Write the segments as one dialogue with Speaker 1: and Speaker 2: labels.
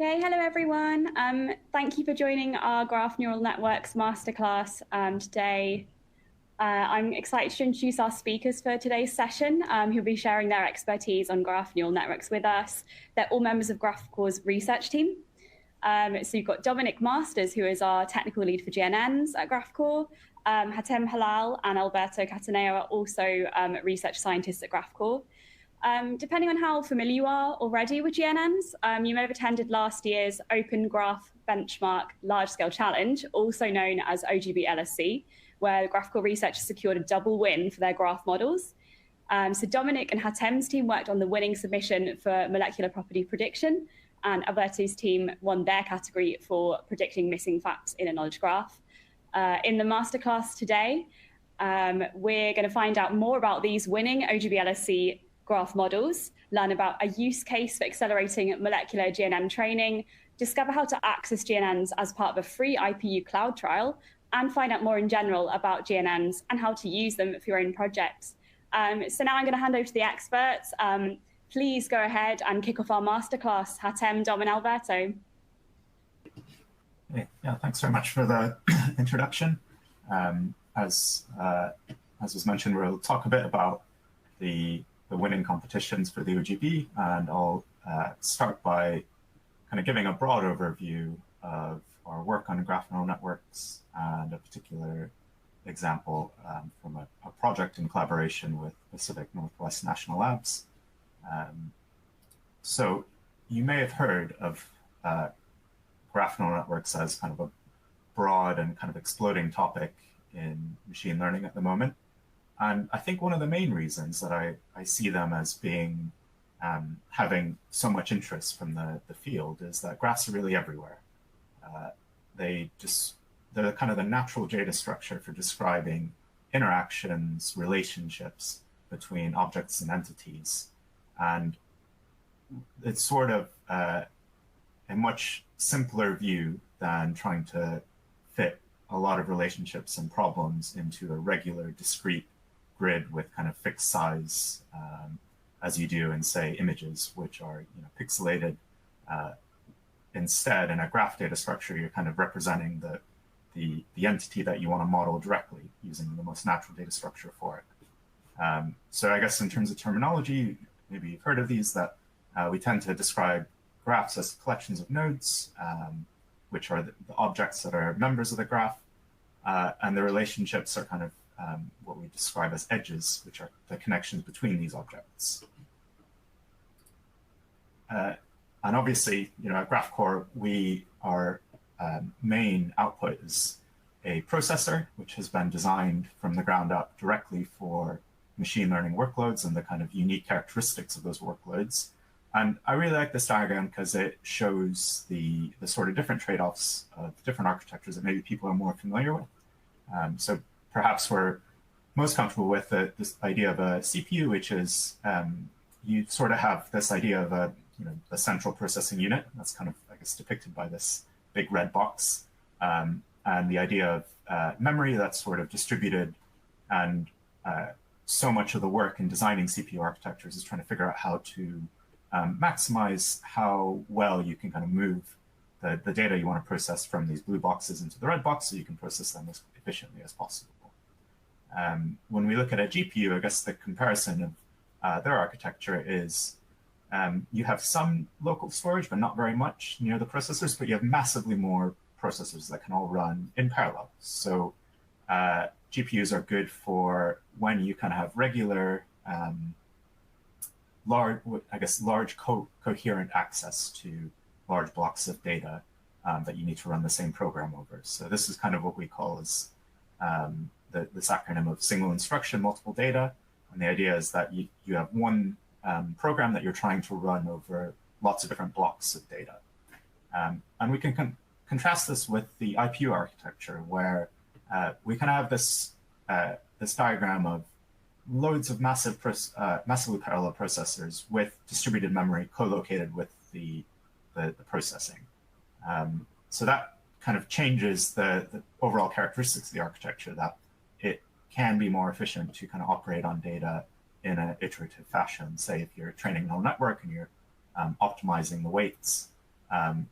Speaker 1: Okay, hello everyone. Thank you for joining our Graph Neural Networks Masterclass today. I'm excited to introduce our speakers for today's session, who'll be sharing their expertise on graph neural networks with us. They're all members of Graphcore's research team. So you've got Dominic Masters, who is our technical lead for GNNs at Graphcore. Hatem Halal and Alberto Cataneo are also research scientists at Graphcore. Depending on how familiar you are already with GNNs, you may have attended last year's Open Graph Benchmark Large-Scale Challenge, also known as OGB-LSC, where Graphcore researchers secured a double win for their graph models. So Dominic and Hatem's team worked on the winning submission for molecular property prediction, and Alberto's team won their category for predicting missing facts in a knowledge graph. In the masterclass today, we're going to find out more about these winning OGB-LSC graph models, learn about a use case for accelerating molecular GNN training, discover how to access GNNs as part of a free IPU cloud trial, and find out more in general about GNNs and how to use them for your own projects. So now I'm going to hand over to the experts. Please go ahead and kick off our masterclass. Hatem, Dom, and Alberto.
Speaker 2: Yeah, thanks very much for the introduction. As was mentioned, we'll talk a bit about the winning competitions for the OGB, and I'll start by kind of giving a broad overview of our work on graph neural networks and a particular example from a project in collaboration with Pacific Northwest National Labs. So you may have heard of graph neural networks as kind of a broad and kind of exploding topic in machine learning at the moment. And I think one of the main reasons that I see them as being having so much interest from the field is that graphs are really everywhere. They're kind of the natural data structure for describing interactions, relationships between objects and entities. And it's sort of a much simpler view than trying to fit a lot of relationships and problems into a regular discrete grid with kind of fixed size, as you do in, say, images, which are pixelated. Instead, in a graph data structure, you're kind of representing the entity that you want to model directly using the most natural data structure for it. So I guess in terms of terminology, maybe you've heard of these, that we tend to describe graphs as collections of nodes, which are the objects that are members of the graph, and the relationships are kind of what we describe as edges, which are the connections between these objects. And obviously, at Graphcore, our main output is a processor, which has been designed from the ground up directly for machine learning workloads and the kind of unique characteristics of those workloads. And I really like this diagram because it shows the sort of different trade-offs of different architectures that maybe people are more familiar with. So perhaps we're most comfortable with this idea of a CPU, which is you sort of have this idea of a central processing unit. That's kind of, I guess, depicted by this big red box, and the idea of memory that's sort of distributed. And so much of the work in designing CPU architectures is trying to figure out how to maximize how well you can kind of move the data you want to process from these blue boxes into the red box so you can process them as efficiently as possible. When we look at a GPU, I guess the comparison of their architecture is you have some local storage, but not very much near the processors, but you have massively more processors that can all run in parallel. So GPUs are good for when you kind of have regular, large coherent access to large blocks of data that you need to run the same program over. So this is kind of what we call as this acronym of single instruction, multiple data. And the idea is that you have one program that you're trying to run over lots of different blocks of data. And we can contrast this with the IPU architecture, where we kind of have this diagram of loads of massively parallel processors with distributed memory co-located with the processing. So that kind of changes the overall characteristics of the architecture, that it can be more efficient to kind of operate on data in an iterative fashion. Say if you're training a neural network and you're optimizing the weights,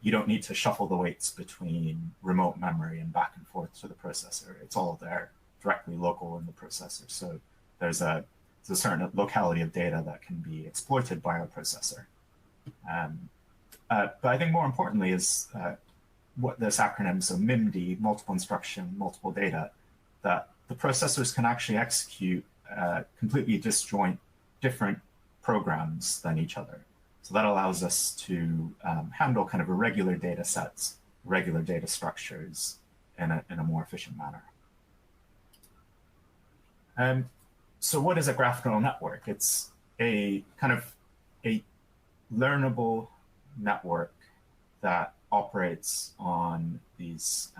Speaker 2: you don't need to shuffle the weights between remote memory and back and forth to the processor. It's all there directly local in the processor. So there's a certain locality of data that can be exploited by our processor. But I think more importantly is what this acronym, so MIMD, multiple instruction, multiple data, that the processors can actually execute completely disjoint different programs than each other. So that allows us to handle kind of irregular data sets, regular data structures in a more efficient manner. So what is a graph neural network? It's a kind of a learnable network that operates on these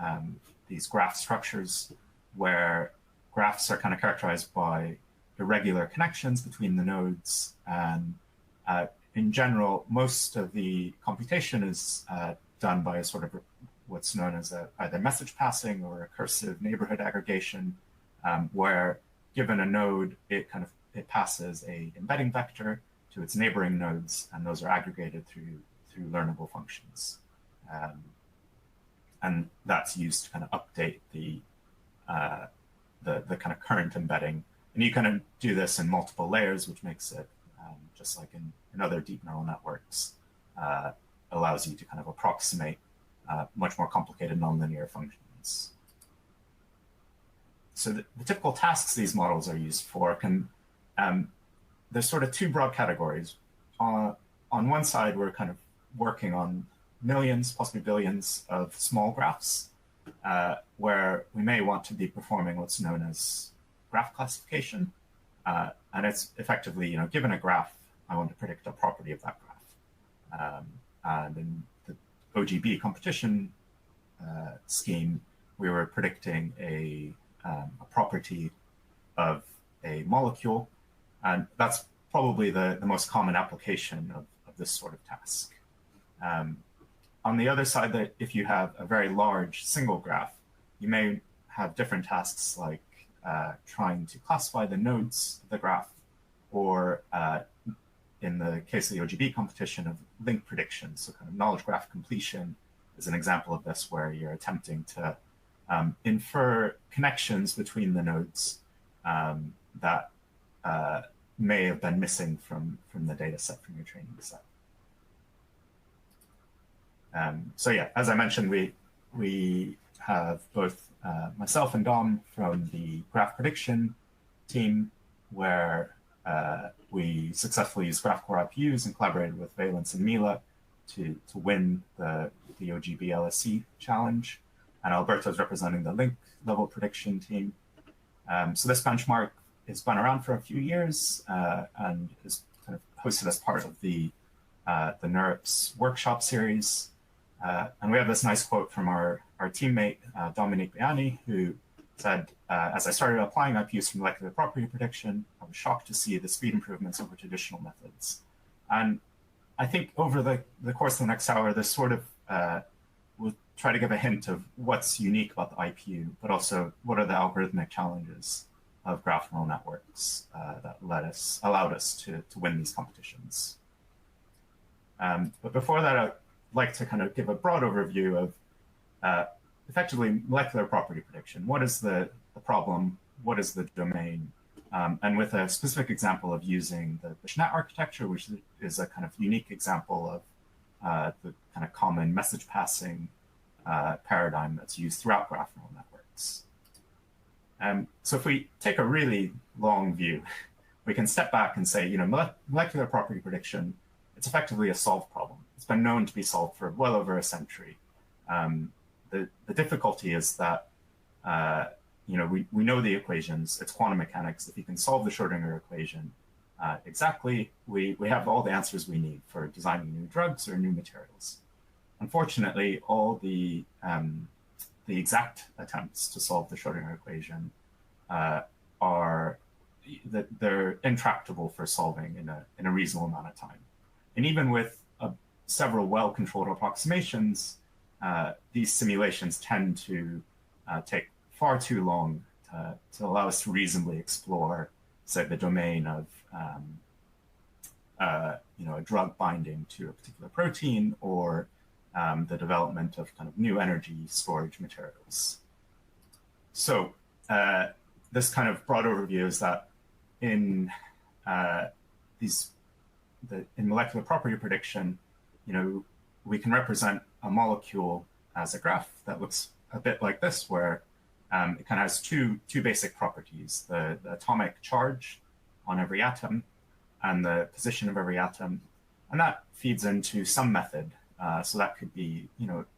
Speaker 2: graph structures where graphs are kind of characterized by irregular connections between the nodes. And in general, most of the computation is done by a sort of what's known as either message passing or recursive neighborhood aggregation, where given a node, it passes a embedding vector to its neighboring nodes, and those are aggregated through learnable functions. And that's used to kind of update the kind of current embedding. And you kind of do this in multiple layers, which makes it, just like in other deep neural networks, allows you to kind of approximate much more complicated nonlinear functions. So the typical tasks these models are used for there's sort of two broad categories. On one side, we're kind of working on millions, possibly billions of small graphs, where we may want to be performing what's known as graph classification. And it's effectively, given a graph, I want to predict a property of that graph. And in the OGB competition scheme, we were predicting a property of a molecule. And that's probably the most common application of this sort of task. On the other side, that if you have a very large single graph, you may have different tasks like trying to classify the nodes of the graph, or in the case of the OGB competition, of link prediction. So kind of knowledge graph completion is an example of this, where you're attempting to infer connections between the nodes that may have been missing from the data set from your training set. So yeah, as I mentioned, we have both myself and Dom from the graph prediction team, where we successfully used Graphcore IPUs and collaborated with Valence and MILA to win the OGB LSC challenge. And Alberto is representing the link level prediction team. So this benchmark has been around for a few years and is kind of hosted as part of the NeurIPS workshop series. And we have this nice quote from our teammate, Dominique Biani, who said, as I started applying IPUs for molecular property prediction, I was shocked to see the speed improvements over traditional methods. And I think over the course of the next hour, this sort of will try to give a hint of what's unique about the IPU, but also what are the algorithmic challenges of graph neural networks that allowed us to win these competitions. But before that, I'd like to kind of give a broad overview of effectively molecular property prediction. What is the problem? What is the domain? And with a specific example of using the Schnitpp architecture, which is a kind of unique example of the kind of common message passing paradigm that's used throughout graph neural networks. So if we take a really long view, we can step back and say, molecular property prediction, it's effectively a solved problem. It's been known to be solved for well over a century. The difficulty is that we know the equations. It's quantum mechanics. If you can solve the Schrodinger equation exactly, we have all the answers we need for designing new drugs or new materials. Unfortunately, all the exact attempts to solve the Schrodinger equation they're intractable for solving in a reasonable amount of time. And even with several well-controlled approximations, these simulations tend to take far too long to allow us to reasonably explore, say, the domain of a drug binding to a particular protein, or the development of kind of new energy storage materials. So this kind of broad overview is that in in molecular property prediction, we can represent a molecule as a graph that looks a bit like this, where it kind of has two basic properties: the atomic charge on every atom and the position of every atom, and that feeds into some method. So that could be,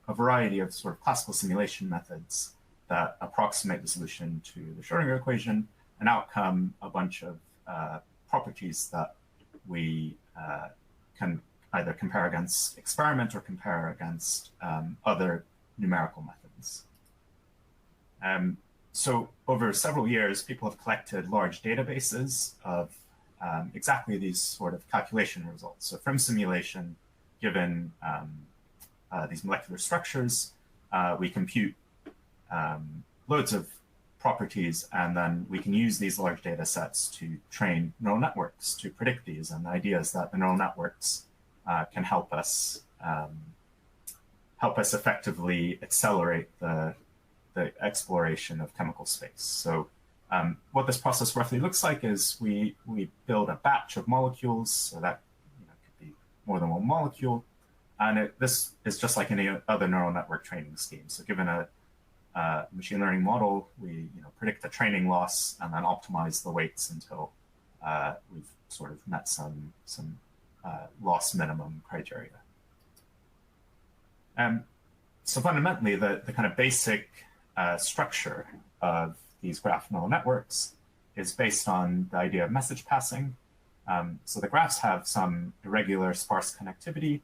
Speaker 2: a variety of sort of classical simulation methods that approximate the solution to the Schrodinger equation, and out come a bunch of properties that we can either compare against experiment or compare against other numerical methods. So over several years, people have collected large databases of exactly these sort of calculation results. So from simulation, given these molecular structures, we compute loads of properties, and then we can use these large data sets to train neural networks to predict these. And the idea is that the neural networks can help us effectively accelerate the exploration of chemical space. So what this process roughly looks like is we build a batch of molecules, so that could be more than one molecule, and this is just like any other neural network training scheme. So given a machine learning model, we predict the training loss and then optimize the weights until we've sort of met some loss minimum criteria. So fundamentally, the kind of basic structure of these graph neural networks is based on the idea of message passing. So the graphs have some irregular, sparse connectivity,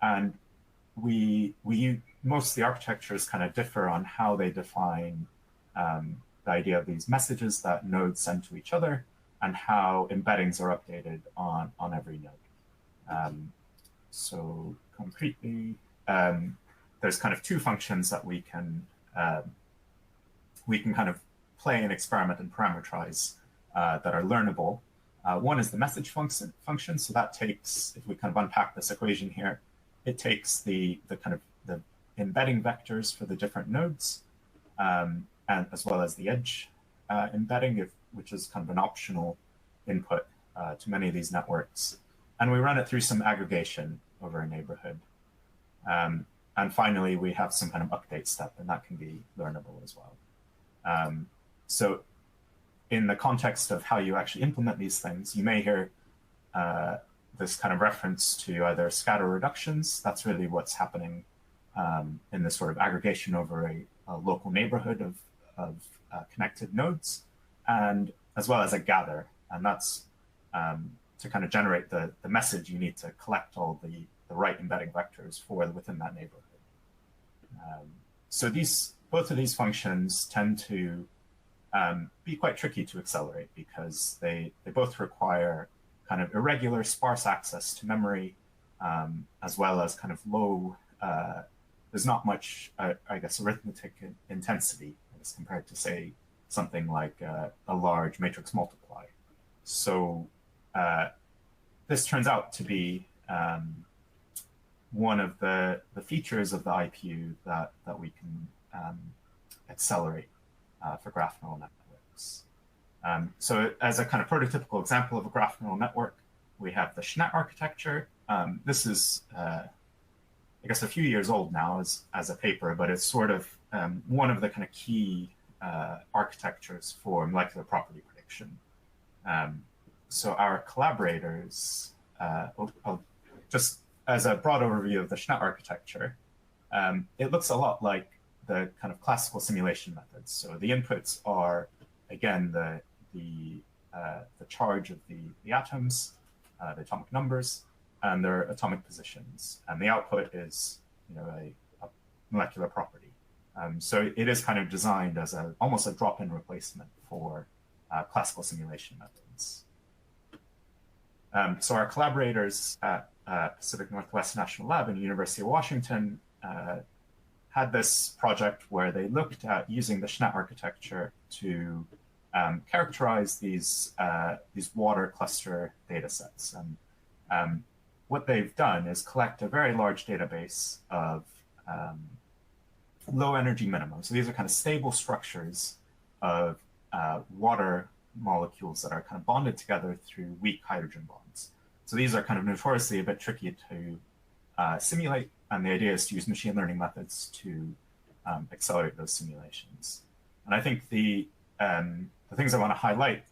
Speaker 2: and most of the architectures kind of differ on how they define the idea of these messages that nodes send to each other and how embeddings are updated on every node. So concretely, there's kind of two functions that we can kind of play and experiment and parameterize that are learnable. One is the message function. So that takes, if we kind of unpack this equation here, it takes the kind of the embedding vectors for the different nodes, and as well as the edge embedding, which is kind of an optional input to many of these networks. And we run it through some aggregation over a neighborhood. And finally, we have some kind of update step, and that can be learnable as well. So in the context of how you actually implement these things, you may hear this kind of reference to either scatter reductions. That's really what's happening in this sort of aggregation over a local neighborhood of connected nodes, and as well as a gather. And that's to kind of generate the message, you need to collect all the right embedding vectors for within that neighborhood. So both of these functions tend to be quite tricky to accelerate because they both require kind of irregular, sparse access to memory, as well as kind of low, there's not much, I guess, arithmetic intensity as compared to, say, something like a large matrix multiply. So this turns out to be one of the features of the IPU that we can accelerate for graph neural networks. So as a kind of prototypical example of a graph neural network, we have the Schnitpp Architecture. This is, I guess, a few years old now as a paper, but it's sort of one of the kind of key architectures for molecular property prediction. So our collaborators, just as a broad overview of the Schnitpp Architecture, it looks a lot like the kind of classical simulation methods. So the inputs are, again, the charge of the atoms, the atomic numbers, and their atomic positions. And the output is, a molecular property. So it is kind of designed as almost a drop-in replacement for classical simulation methods. So our collaborators at Pacific Northwest National Lab and University of Washington had this project where they looked at using the Schnitpp architecture to characterize these water cluster data sets. And what they've done is collect a very large database of low energy minima. So these are kind of stable structures of water molecules that are kind of bonded together through weak hydrogen bonds. So these are kind of notoriously a bit tricky to simulate, and the idea is to use machine learning methods to accelerate those simulations. And I think the things I want to highlight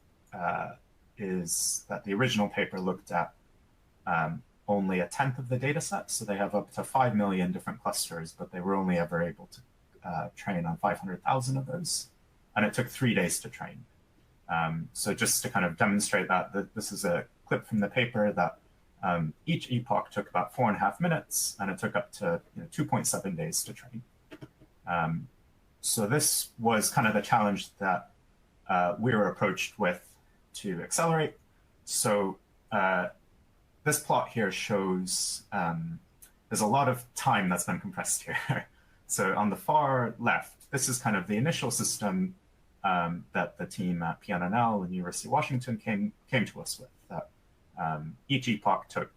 Speaker 2: is that the original paper looked at only a tenth of the data set. So they have up to 5 million different clusters, but they were only ever able to train on 500,000 of those. And it took 3 days to train. So just to kind of demonstrate that this is a clip from the paper that each epoch took about 4.5 minutes, and it took up to 2.7 days to train. So this was kind of the challenge that we were approached with to accelerate. So this plot here shows there's a lot of time that's been compressed here. So on the far left, this is kind of the initial system that the team at PNNL and University of Washington came to us with. That each epoch took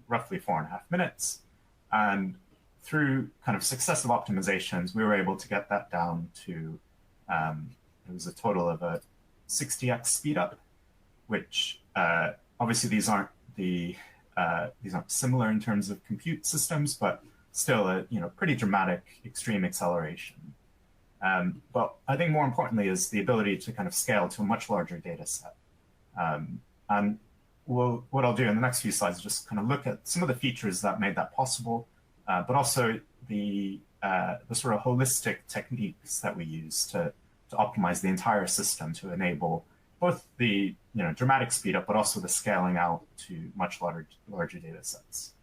Speaker 2: roughly 4.5 minutes, and through kind of successive optimizations, we were able to get that down to it was a total of a 60x speed up, which obviously these aren't similar in terms of compute systems, but still a pretty dramatic extreme acceleration. But I think more importantly is the ability to kind of scale to a much larger data set. And what I'll do in the next few slides is just kind of look at some of the features that made that possible, but also the sort of holistic techniques that we use to optimize the entire system to enable both the dramatic speed up, but also the scaling out to much larger data sets.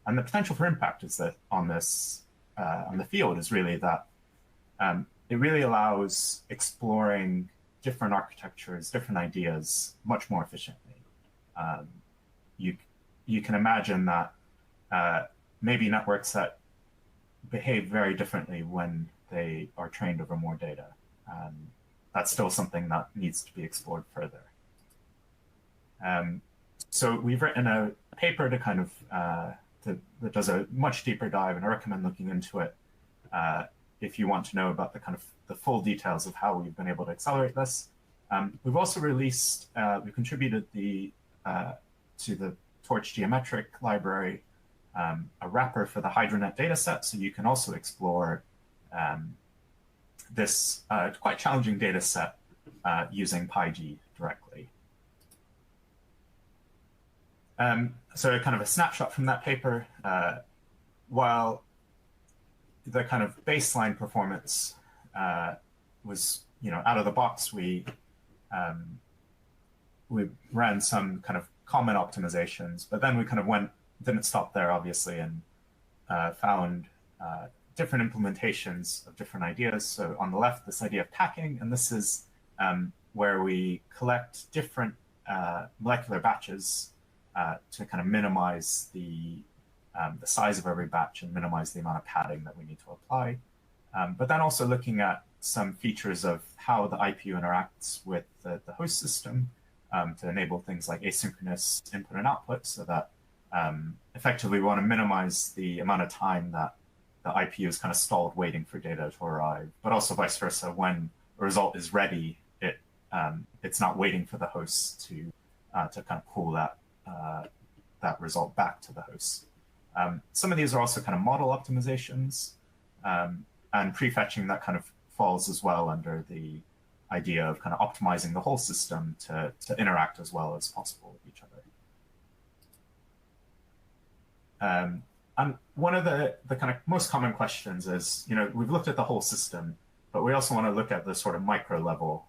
Speaker 2: And the potential for impact is that on the field is really that it really allows exploring different architectures, different ideas much more efficiently. You can imagine that maybe networks that behave very differently when they are trained over more data. That's still something that needs to be explored further. So we've written a paper to kind of that does a much deeper dive, and I recommend looking into it if you want to know about the full details of how we've been able to accelerate this. We've also released, we contributed to the Torch geometric library, a wrapper for the HydroNet dataset, so you can also explore this quite challenging data set using PyG directly. So kind of a snapshot from that paper, while the kind of baseline performance was, out of the box, we ran some kind of common optimizations, but then we kind of didn't stop there, obviously, and found different implementations of different ideas. So on the left, this idea of packing, and this is where we collect different molecular batches to kind of minimize the size of every batch and minimize the amount of padding that we need to apply. But then also looking at some features of how the IPU interacts with the host system to enable things like asynchronous input and output, so that effectively we want to minimize the amount of time that the IPU is kind of stalled waiting for data to arrive, but also vice versa. When a result is ready, it's not waiting for the host to kind of pull that result back to the host. Some of these are also kind of model optimizations, and prefetching that kind of falls as well under the idea of kind of optimizing the whole system to interact as well as possible with each other. And one of the kind of most common questions is, we've looked at the whole system, but we also want to look at the sort of micro level.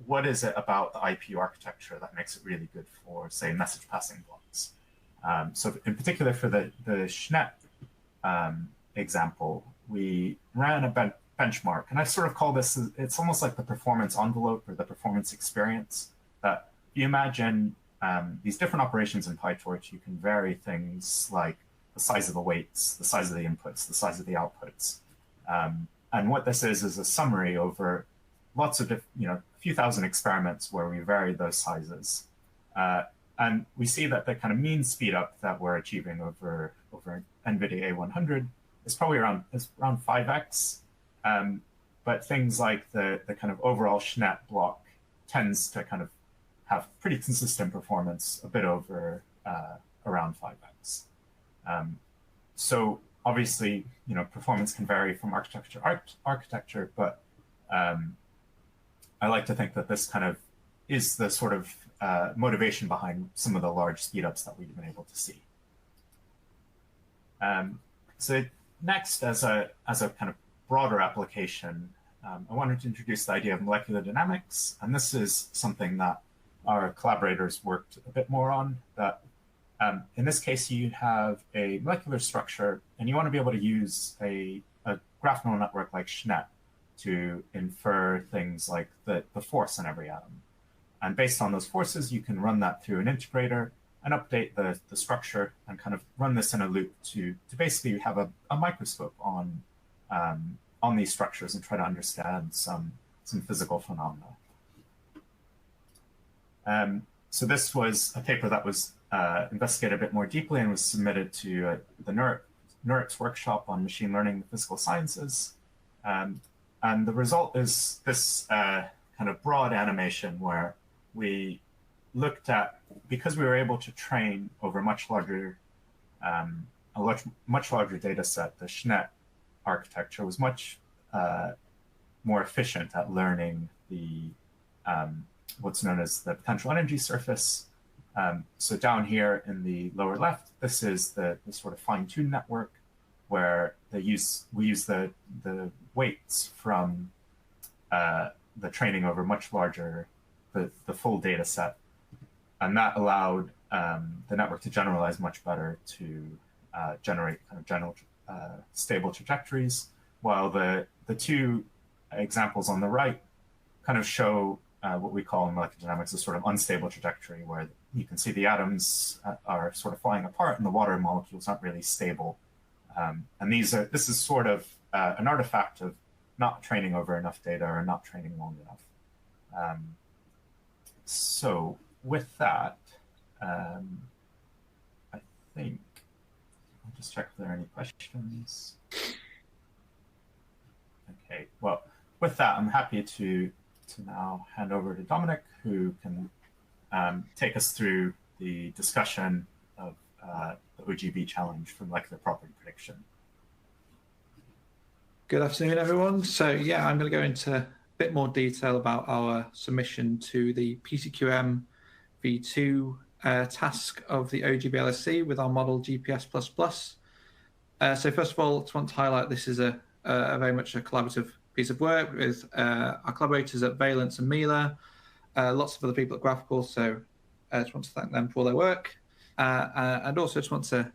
Speaker 2: What is it about the IPU architecture that makes it really good for, say, message passing blocks? So in particular for the Schnepp example, we ran a benchmark, and I sort of call this, it's almost like the performance envelope or the performance experience, that you imagine these different operations in PyTorch, you can vary things like the size of the weights, the size of the inputs, the size of the outputs. And what this is a summary over lots of, a few thousand experiments where we vary those sizes. And we see that the kind of mean speed up that we're achieving over NVIDIA A100 is probably around 5x. But things like the kind of overall Schnepp block tends to kind of have pretty consistent performance a bit over around 5x. So obviously, performance can vary from architecture to architecture, but I like to think that this kind of is the sort of motivation behind some of the large speedups that we've been able to see. So next, as a kind of broader application, I wanted to introduce the idea of molecular dynamics, and this is something that our collaborators worked a bit more on. That in this case, you have a molecular structure, and you want to be able to use a graph neural network like Schnepp to infer things like the force in every atom. And based on those forces, you can run that through an integrator and update the structure and kind of run this in a loop to basically have a microscope on these structures and try to understand some physical phenomena. So this was a paper that was investigated a bit more deeply and was submitted to the NeurIPS workshop on machine learning and physical sciences. And the result is this kind of broad animation where we looked at, because we were able to train over a much larger data set, the Schnitpp architecture was much more efficient at learning the what's known as the potential energy surface. So down here in the lower left, this is the sort of fine-tuned network where we use the weights from the training over much larger, the full data set. And that allowed the network to generalize much better to generate kind of general stable trajectories, while the two examples on the right kind of show what we call in molecular dynamics a sort of unstable trajectory, where you can see the atoms are sort of flying apart and the water molecules aren't really stable. And this is sort of an artifact of not training over enough data or not training long enough. So with that, I think I'll just check if there are any questions. Okay, well, with that, I'm happy to now hand over to Dominic, who can take us through the discussion of the OGB challenge for molecular property prediction.
Speaker 3: Good afternoon, everyone. So yeah, I'm going to go into a bit more detail about our submission to the PCQM v2 task of the OGB LSC with our model GPS++. So first of all, I just want to highlight this is a very much a collaborative piece of work with our collaborators at Valence and MILA, lots of other people at Graphcore. So I just want to thank them for all their work. And also just want to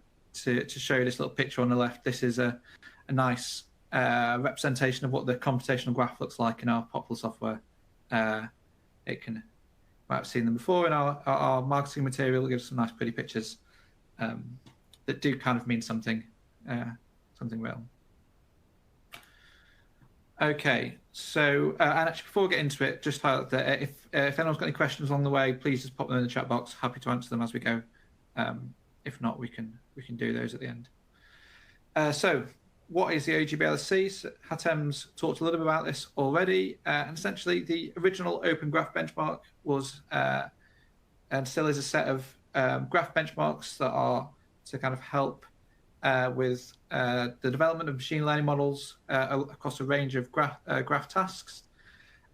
Speaker 3: show you this little picture on the left. This is a nice representation of what the computational graph looks like in our popular software. It can, you might have seen them before in our marketing material. It gives some nice pretty pictures that do kind of mean something real. Okay, so and actually before we get into it, just highlight that if anyone's got any questions along the way, please just pop them in the chat box. Happy to answer them as we go. If not, we can do those at the end. So what is the OGB LSC? So Hatem's talked a little bit about this already. And essentially, the original Open Graph benchmark was and still is a set of graph benchmarks that are to kind of help with the development of machine learning models across a range of graph tasks.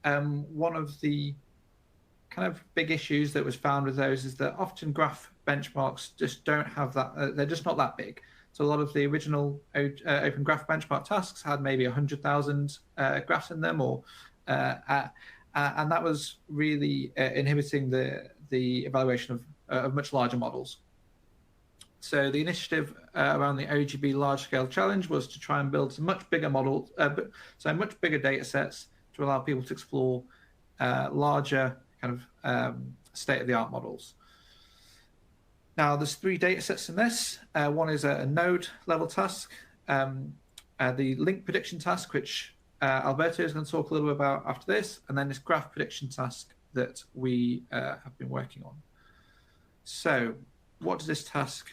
Speaker 3: One of the kind of big issues that was found with those is that often graph benchmarks just don't have that, they're just not that big. So a lot of the original Open Graph benchmark tasks had maybe 100,000 graphs in them, and that was really inhibiting the evaluation of much larger models. So the initiative around the OGB large-scale challenge was to try and build some much bigger models, so much bigger data sets to allow people to explore larger kind of state-of-the-art models. Now, there's 3 data sets in this. One is a node level task, the link prediction task, which Alberto is going to talk a little bit about after this, and then this graph prediction task that we have been working on. So what does this task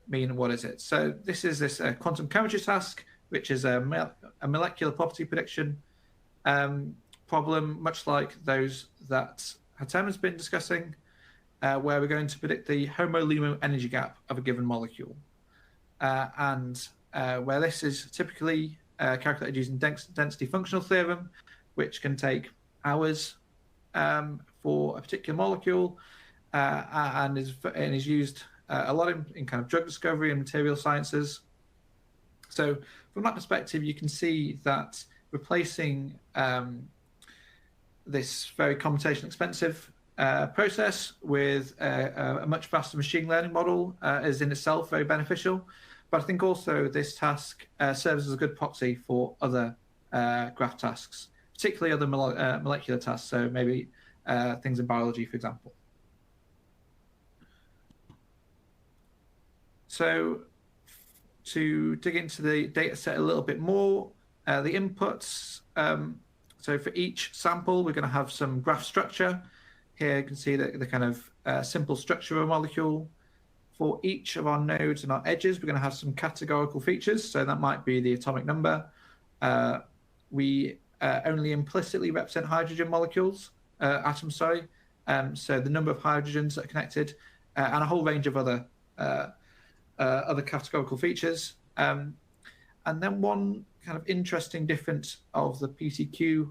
Speaker 3: mean, and what is it? So this is this quantum chemistry task, which is a molecular property prediction problem, much like those that Hatem has been discussing, where we're going to predict the HOMO-LUMO energy gap of a given molecule. And where this is typically calculated using density functional theorem, which can take hours for a particular molecule, and is used a lot in kind of drug discovery and material sciences. So from that perspective, you can see that replacing this very computationally expensive process with a much faster machine learning model is in itself very beneficial. But I think also this task serves as a good proxy for other graph tasks, particularly other molecular tasks, so maybe things in biology, for example. So to dig into the data set a little bit more, the inputs, so for each sample, we're going to have some graph structure. Here you can see the kind of simple structure of a molecule. For each of our nodes and our edges, we're going to have some categorical features. So that might be the atomic number. We only implicitly represent hydrogen molecules, atoms, sorry. So the number of hydrogens that are connected, and a whole range of other categorical features. And then one kind of interesting difference of the PTQ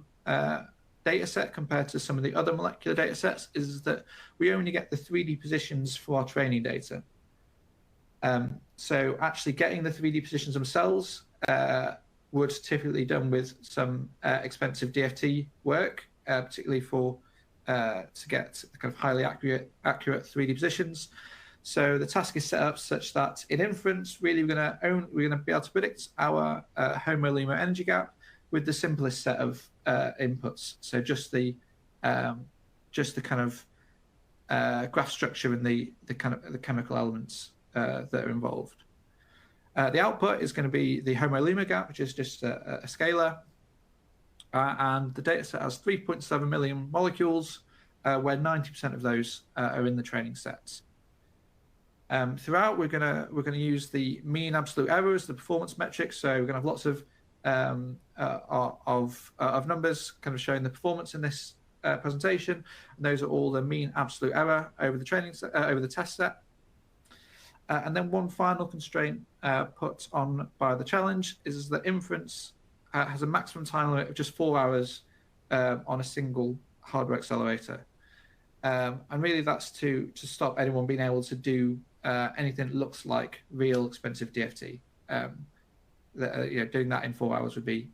Speaker 3: data set compared to some of the other molecular data sets is that we only get the 3D positions for our training data. So actually getting the 3D positions themselves would typically be done with some expensive DFT work, particularly for to get the kind of highly accurate 3D positions. So the task is set up such that in inference, really we're going to be able to predict our HOMO-LUMO energy gap with the simplest set of inputs. So just the kind of graph structure and the chemical elements that are involved. The output is going to be the HOMO-LUMO gap, which is just a scalar, and the data set has 3.7 million molecules, where 90% of those are in the training sets. Throughout, we're gonna use the mean absolute error as the performance metric. So we're gonna have lots of numbers kind of showing the performance in this presentation. And those are all the mean absolute error over the training set, over the test set. And then one final constraint put on by the challenge is that inference has a maximum time limit of just 4 hours on a single hardware accelerator. And really that's to stop anyone being able to do anything that looks like real expensive DFT. Doing that in 4 hours would be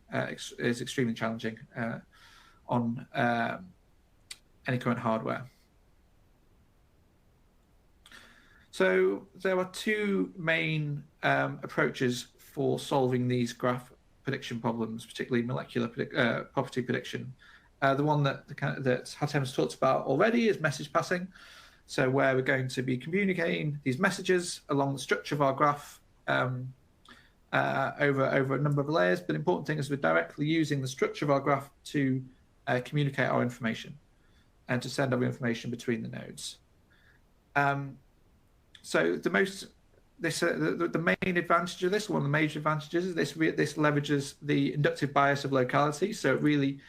Speaker 3: is extremely challenging on any current hardware. So there are two main approaches for solving these graph prediction problems, particularly molecular property prediction. The one that Hatem's talked about already is message passing. So where we're going to be communicating these messages along the structure of our graph over a number of layers. But the important thing is we're directly using the structure of our graph to communicate our information and to send our information between the nodes. So the main advantage of this, one of the major advantages, is this leverages the inductive bias of locality. So it really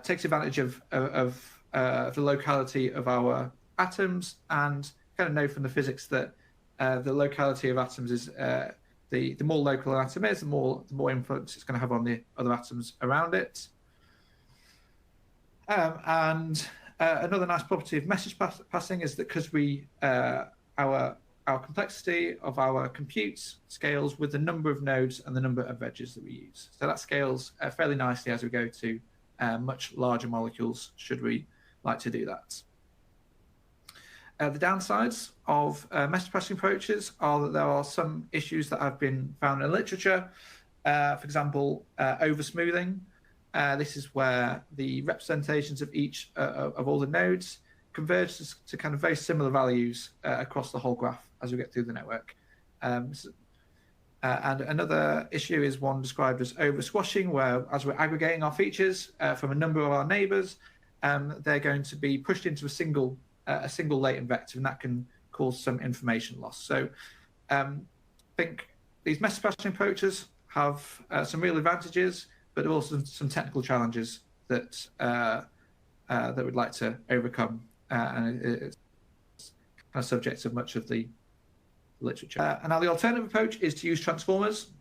Speaker 3: takes advantage of the locality of our atoms, and kind of know from the physics that the locality of atoms is the more local an atom is, the more influence it's going to have on the other atoms around it. And another nice property of message passing is that because our complexity of our computes scales with the number of nodes and the number of edges that we use. So that scales fairly nicely as we go to much larger molecules, should we like to do that. The downsides of message passing approaches are that there are some issues that have been found in literature. For example, oversmoothing. This is where the representations of each of all the nodes converge to kind of very similar values across the whole graph as we get through the network. And another issue is one described as over squashing, where as we're aggregating our features from a number of our neighbors, they're going to be pushed into a single latent vector, and that can cause some information loss. So I think these message passing approaches have some real advantages, but also some technical challenges that that we'd like to overcome, and it's kind of subject to much of the literature. And now the alternative approach is to use transformers.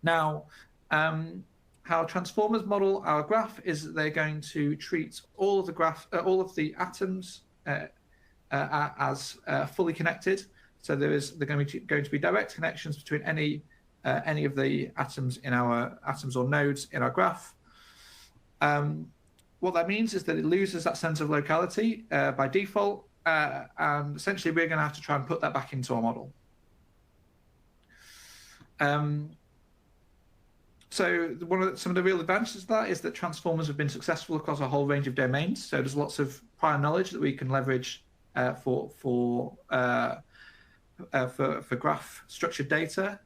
Speaker 3: Now, how transformers model our graph is that they're going to treat all of the atoms as fully connected. So they're going to be direct connections between any of the atoms or nodes in our graph. What that means is that it loses that sense of locality by default, and essentially we're going to have to try and put that back into our model. So some of the real advantages of that is that transformers have been successful across a whole range of domains. So there's lots of prior knowledge that we can leverage for graph structured data.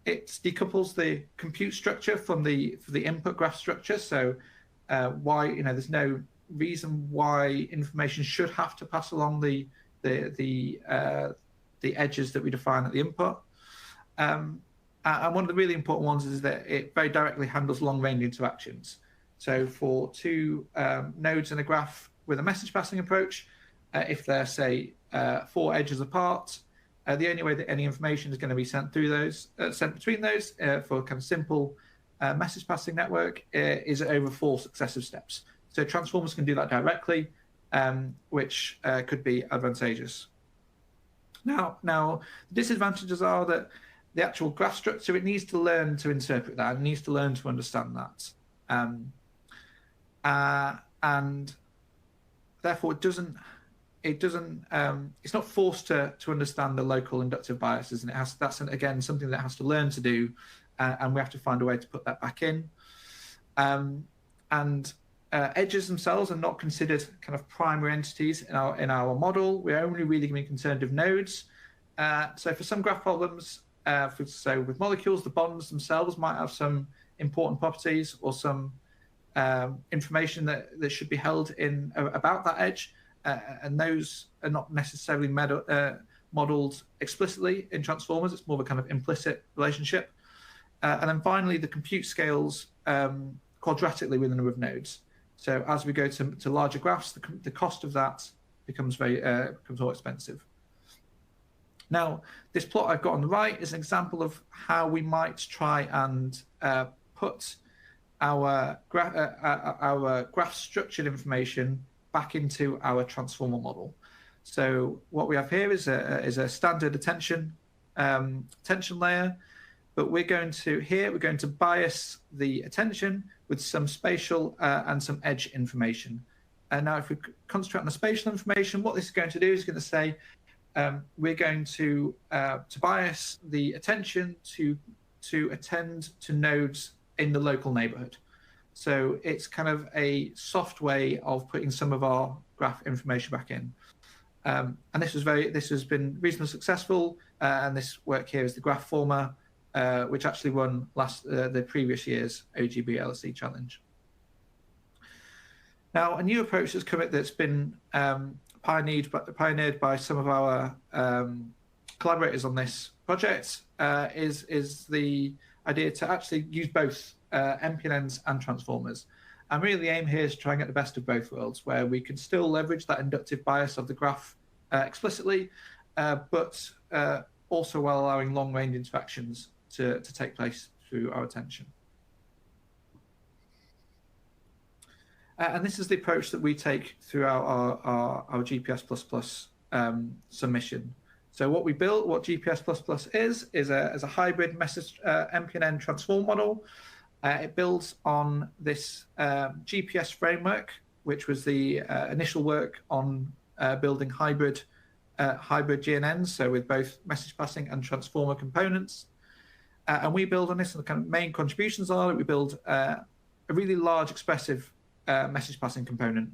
Speaker 3: It decouples the compute structure from the input graph structure. So there's no reason why information should have to pass along the edges that we define at the input. And one of the really important ones is that it very directly handles long-range interactions. So for two nodes in a graph with a message passing approach, if they're, say, 4 edges apart, the only way that any information is going to be sent between those for a kind of simple message passing network is over 4 successive steps. So transformers can do that directly, which could be advantageous. Now, the disadvantages are that the actual graph structure, it needs to learn to interpret that. It needs to learn to understand that. And therefore it's not forced to understand the local inductive biases, and that's again something that has to learn to do, and we have to find a way to put that back in. Edges themselves are not considered kind of primary entities in our model. We're only really going to be concerned with nodes. So for some graph problems, so with molecules, the bonds themselves might have some important properties or some information that should be held in about that edge, and those are not necessarily modeled explicitly in transformers. It's more of a kind of implicit relationship. And then finally, the compute scales quadratically within a number of nodes. So as we go to larger graphs, the cost of that becomes more expensive. Now, this plot I've got on the right is an example of how we might try and put our graph structured information back into our transformer model. So what we have here is a standard attention layer, but we're going to bias the attention with some spatial and some edge information. And now if we concentrate on the spatial information, what this is going to do is going to say, we're going to bias the attention to attend to nodes in the local neighborhood. So it's kind of a soft way of putting some of our graph information back in. And this has been reasonably successful. And this work here is the graph former, which actually won the previous year's OGB LSE challenge. Now, a new approach has come that's been pioneered by some of our collaborators on this project is the idea to actually use both MPNNs and transformers. And really the aim here is to try and get the best of both worlds, where we can still leverage that inductive bias of the graph explicitly, but also while allowing long-range interactions to take place through our attention. And this is the approach that we take throughout our GPS++ submission. So what we built, what GPS++ is a hybrid message MPNN transform model. It builds on this GPS framework, which was the initial work on building hybrid GNNs, so with both message passing and transformer components. And we build on this, and the kind of main contributions are that we build a really large expressive message passing component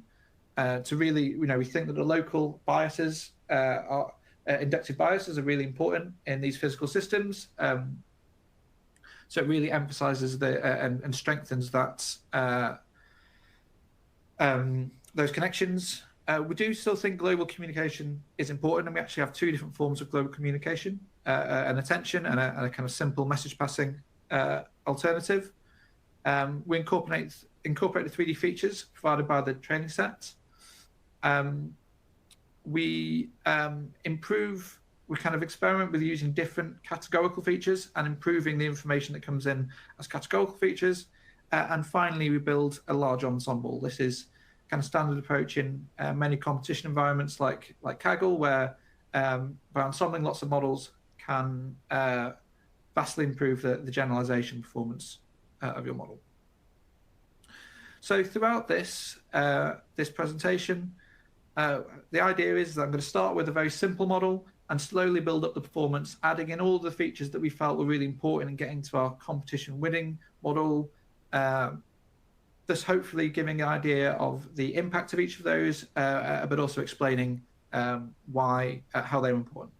Speaker 3: to really, we think that the local biases, inductive biases, are really important in these physical systems. So it really emphasizes and strengthens that those connections. We do still think global communication is important, and we actually have two different forms of global communication, an attention and a kind of simple message passing alternative. We incorporate the 3D features provided by the training set. We kind of experiment with using different categorical features and improving the information that comes in as categorical features. And finally, we build a large ensemble. This is kind of standard approach in many competition environments like Kaggle, where by ensembling lots of models can vastly improve the generalization performance of your model. So throughout this presentation, the idea is that I'm going to start with a very simple model and slowly build up the performance, adding in all the features that we felt were really important in getting to our competition winning model, thus hopefully giving an idea of the impact of each of those, but also explaining how they're important.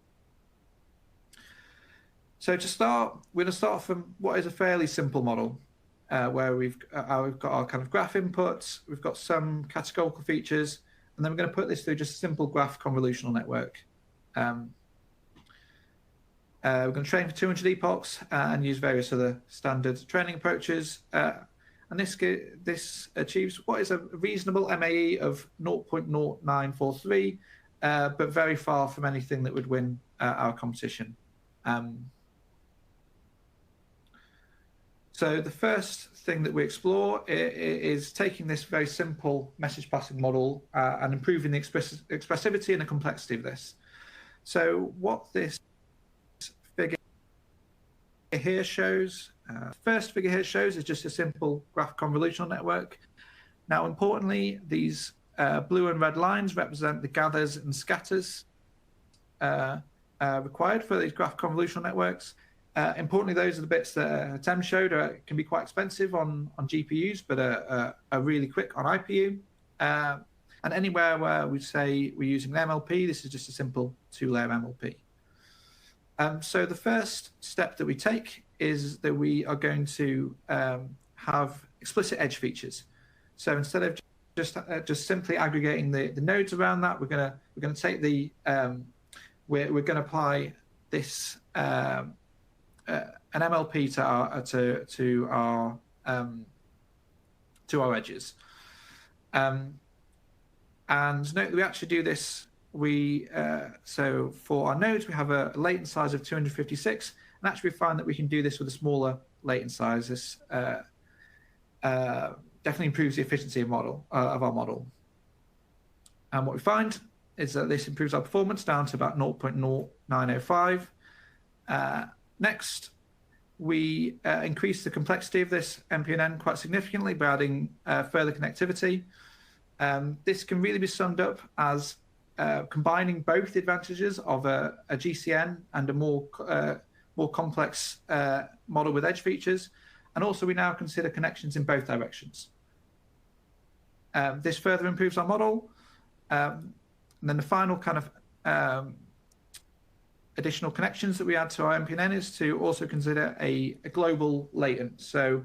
Speaker 3: So to start, we're going to start from what is a fairly simple model, where we've got our kind of graph inputs, we've got some categorical features, and then we're going to put this through just a simple graph convolutional network. We're going to train for 200 epochs and use various other standard training approaches. And this achieves what is a reasonable MAE of 0.0943, but very far from anything that would win our competition. So the first thing that we explore is taking this very simple message passing model and improving the expressivity and the complexity of this. So what this figure here shows, first figure here shows is just a simple graph convolutional network. Now, importantly, these blue and red lines represent the gathers and scatters required for these graph convolutional networks. Importantly, those are the bits that Tem showed can be quite expensive on GPUs, but are really quick on IPU. And anywhere where we say we're using an MLP, this is just a simple two-layer MLP. So the first step that we take is that we are going to have explicit edge features. So instead of just simply aggregating the nodes around that, we're going to take the we're going to apply this an MLP to our edges. And note that we actually do this. So for our nodes, we have a latent size of 256, and actually we find that we can do this with a smaller latent size. This definitely improves the efficiency of our model. And what we find is that this improves our performance down to about 0.0905. Next, we increase the complexity of this MPNN quite significantly by adding further connectivity. This can really be summed up as combining both the advantages of a GCN and a more complex model with edge features. And also, we now consider connections in both directions. This further improves our model. And then the final kind of additional connections that we add to our MPNN is to also consider a global latent. So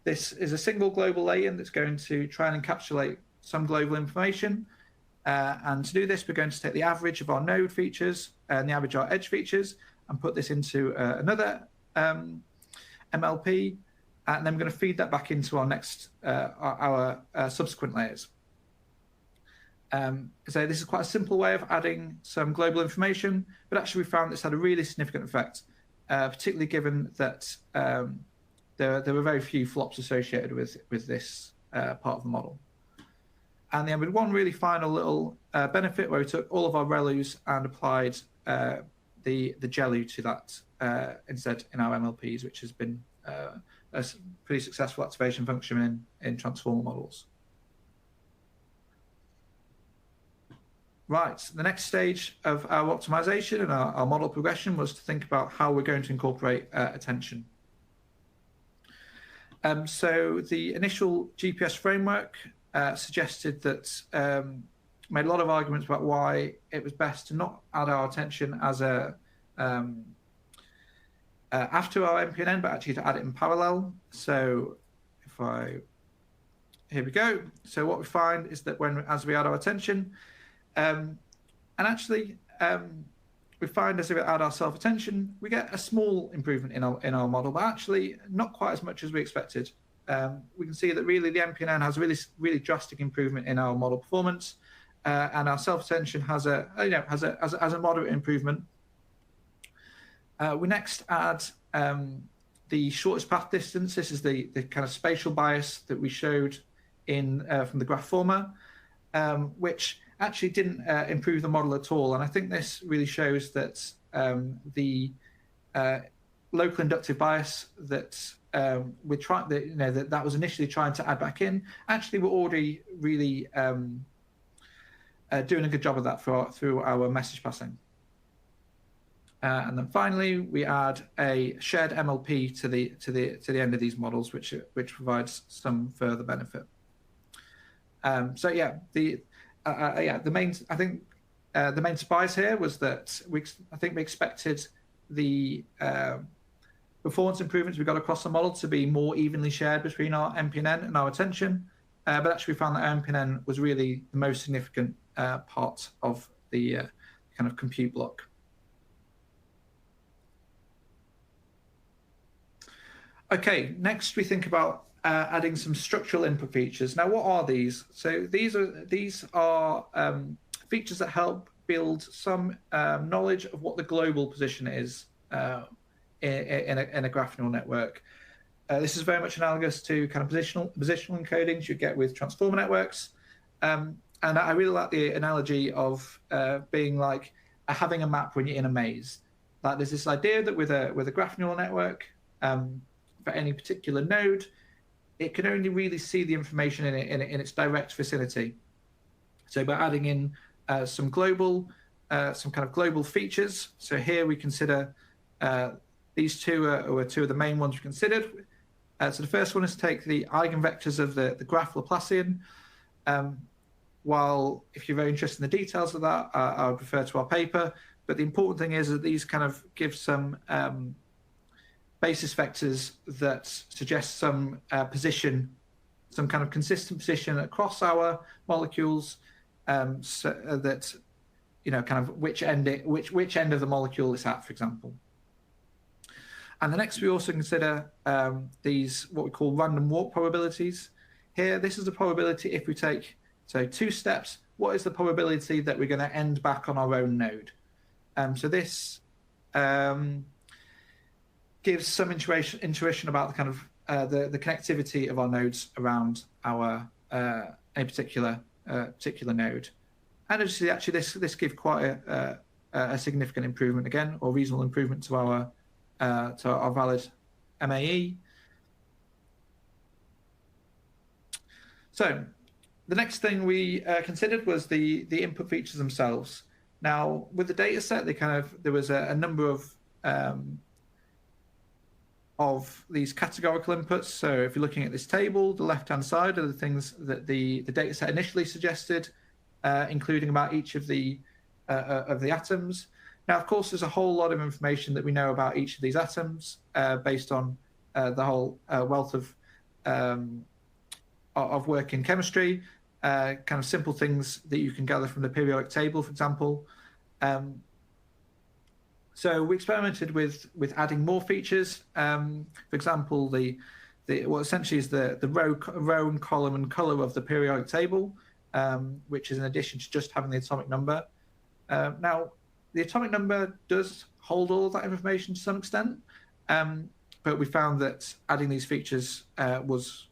Speaker 3: this is a single global latent that's going to try and encapsulate some global information. And to do this, we're going to take the average of our node features and the average of our edge features and put this into another MLP. And then we're going to feed that back into our next, our subsequent layers. So this is quite a simple way of adding some global information, but actually we found this had a really significant effect, particularly given that there were very few flops associated with this part of the model. And then with one really final little benefit where we took all of our ReLUs and applied the GELU to that instead in our MLPs, which has been a pretty successful activation function in transformer models. Right, the next stage of our optimization and our model progression was to think about how we're going to incorporate attention. So the initial GPS framework suggested that, made a lot of arguments about why it was best to not add our attention as after our MPNN, but actually to add it in parallel. So if I here we go. So what we find is that as we add our attention, and actually we find as we add our self-attention, we get a small improvement in our model, but actually not quite as much as we expected. We can see that really the MPNN has a really drastic improvement in our model performance, and our self-attention has a moderate improvement. We next add the shortest path distance. This is the kind of spatial bias that we showed from the Graphformer, which actually didn't improve the model at all. And I think this really shows that the local inductive bias that we're trying, that was initially trying to add back in, actually we're already really doing a good job of that through our message passing. And then finally, we add a shared MLP to the end of these models, which provides some further benefit. So yeah, the main surprise here was that I think we expected the performance improvements we got across the model to be more evenly shared between our MPNN and our attention, but actually we found that our MPNN was really the most significant part of the kind of compute block. Okay, next we think about adding some structural input features. Now, what are these? So these are features that help build some knowledge of what the global position is in a graph neural network. This is very much analogous to kind of positional encodings you get with transformer networks. And I really like the analogy of being like having a map when you're in a maze. Like there's this idea that with a graph neural network, for any particular node, it can only really see the information in its direct vicinity. So by adding in some kind of global features. So here we consider these two are two of the main ones we considered. So the first one is to take the eigenvectors of the graph Laplacian. While if you're very interested in the details of that, I would refer to our paper. But the important thing is that these kind of give some basis vectors that suggest some position, some kind of consistent position across our molecules, so that kind of which end of the molecule it's at, for example. And the next we also consider these what we call random walk probabilities. Here, this is the probability if we take two steps. What is the probability that we're going to end back on our own node? So this gives some intuition about the kind of the connectivity of our nodes around our a particular node. And actually this gives quite a significant improvement again, or reasonable improvement to our valid MAE. So the next thing we considered was the input features themselves. Now with the data set, there was a number of these categorical inputs. So if you're looking at this table, the left-hand side are the things that the data set initially suggested, including about each of the atoms. Now, of course, there's a whole lot of information that we know about each of these atoms based on the whole wealth of work in chemistry, kind of simple things that you can gather from the periodic table, for example. So we experimented with adding more features. For example, what essentially is the row and column and color of the periodic table, which is in addition to just having the atomic number. Now, the atomic number does hold all of that information to some extent, but we found that adding these features was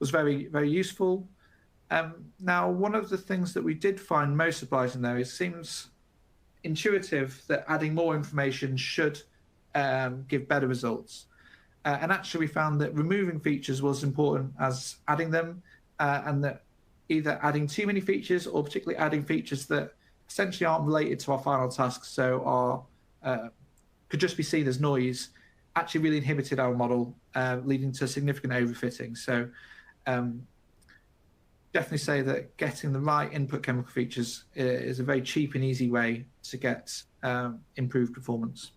Speaker 3: very, very useful. Now, one of the things that we did find most surprising, though, is it seems intuitive that adding more information should give better results. And actually, we found that removing features was important as adding them, and that either adding too many features or particularly adding features that essentially aren't related to our final task, so could just be seen as noise, actually really inhibited our model, leading to significant overfitting. So definitely say that getting the right input chemical features is a very cheap and easy way to get improved performance.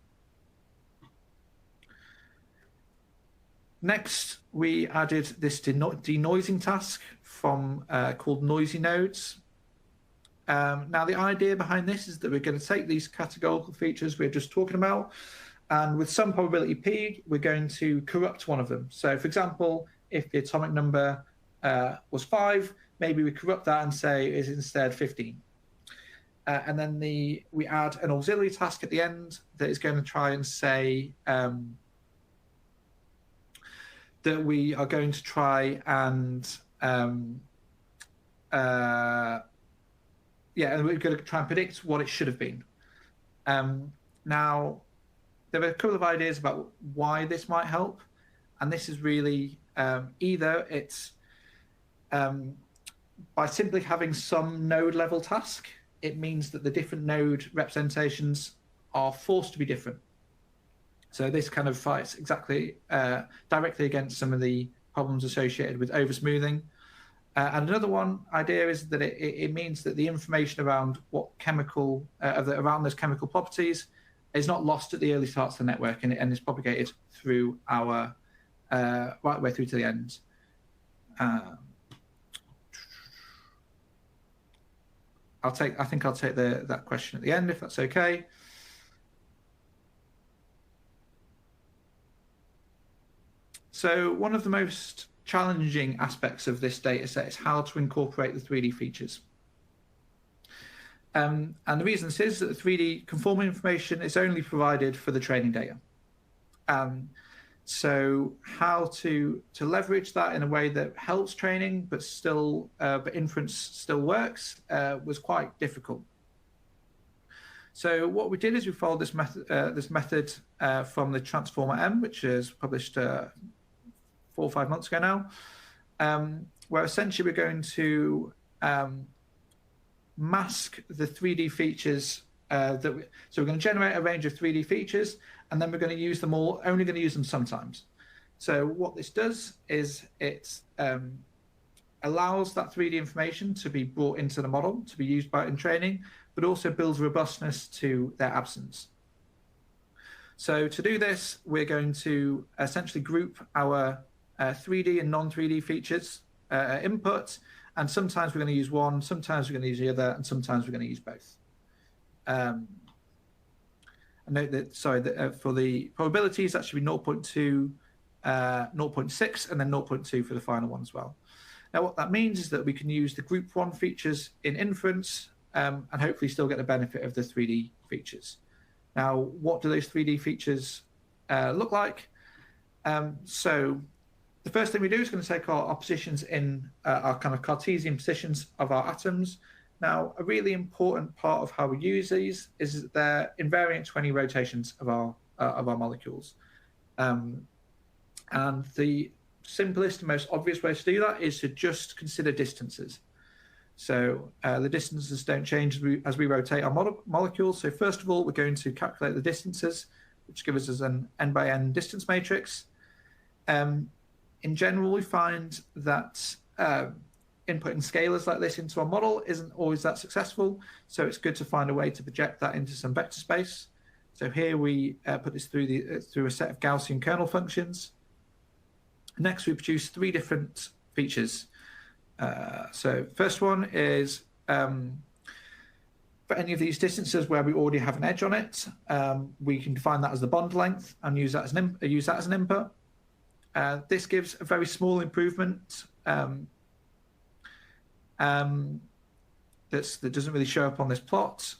Speaker 3: Next, we added this denoising task from called Noisy Nodes. Now, the idea behind this is that we're going to take these categorical features we're just talking about, and with some probability p, we're going to corrupt one of them. So, for example, if the atomic number was 5, maybe we corrupt that and say it is instead 15. And then we add an auxiliary task at the end that is going to try and say that we are going to try and and we're going to try and predict what it should have been. Now, there are a couple of ideas about why this might help, and this is really either it's by simply having some node level task, it means that the different node representations are forced to be different. So this kind of fights exactly directly against some of the problems associated with oversmoothing. And another one idea is that it means that the information around what chemical around those chemical properties is not lost at the early starts of the network, and is propagated through our right way through to the end. I think I'll take that question at the end, if that's okay. So one of the most challenging aspects of this data set is how to incorporate the 3D features. And the reason this is that the 3D conformal information is only provided for the training data. So how to leverage that in a way that helps training, but inference still works, was quite difficult. So what we did is we followed this method from the Transformer M, which is published 4 or 5 months ago now, where essentially we're going to mask the 3D features so we're going to generate a range of 3D features, and then we're going to use them all, only going to use them sometimes. So what this does is it allows that 3D information to be brought into the model, to be used in training, but also builds robustness to their absence. So to do this, we're going to essentially group our 3D and non-3D features input, and sometimes we're going to use one, sometimes we're going to use the other, and sometimes we're going to use both. Note that, for the probabilities, that should be 0.2, 0.6, and then 0.2 for the final one as well. Now, what that means is that we can use the group 1 features in inference and hopefully still get the benefit of the 3D features. Now, what do those 3D features look like? So the first thing we do is going to take our positions in our kind of Cartesian positions of our atoms. Now, a really important part of how we use these is that they're invariant to any rotations of our molecules. And the simplest and most obvious way to do that is to just consider distances. So the distances don't change as we rotate our molecules. So first of all, we're going to calculate the distances, which gives us an n by n distance matrix. In general, we find that inputting scalars like this into our model isn't always that successful. So it's good to find a way to project that into some vector space. So here we put this through a set of Gaussian kernel functions. Next, we produce 3 different features. So first one is for any of these distances where we already have an edge on it, we can define that as the bond length and use that as an input. This gives a very small improvement that doesn't really show up on this plot.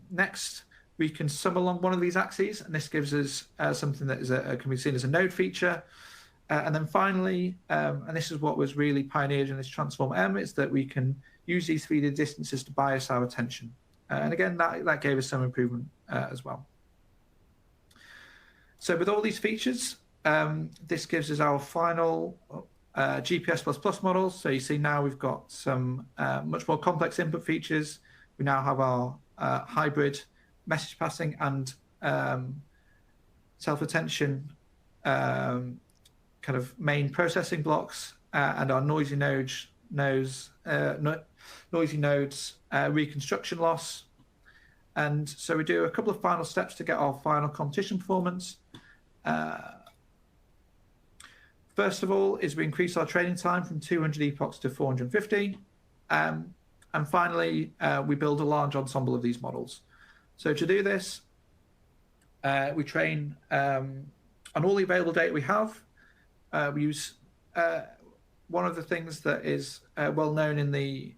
Speaker 3: Next, we can sum along one of these axes, and this gives us something that can be seen as a node feature. And then finally, and this is what was really pioneered in this Transform M, is that we can use these 3D distances to bias our attention. And again, that gave us some improvement as well. So with all these features, this gives us our final GPS++ model. So you see now we've got some much more complex input features. We now have our hybrid message passing and self-attention kind of main processing blocks and our noisy nodes reconstruction loss. And so we do a couple of final steps to get our final competition performance. First of all, is we increase our training time from 200 epochs to 450. And finally, we build a large ensemble of these models. So to do this, we train on all the available data we have. We use one of the things that is well known in the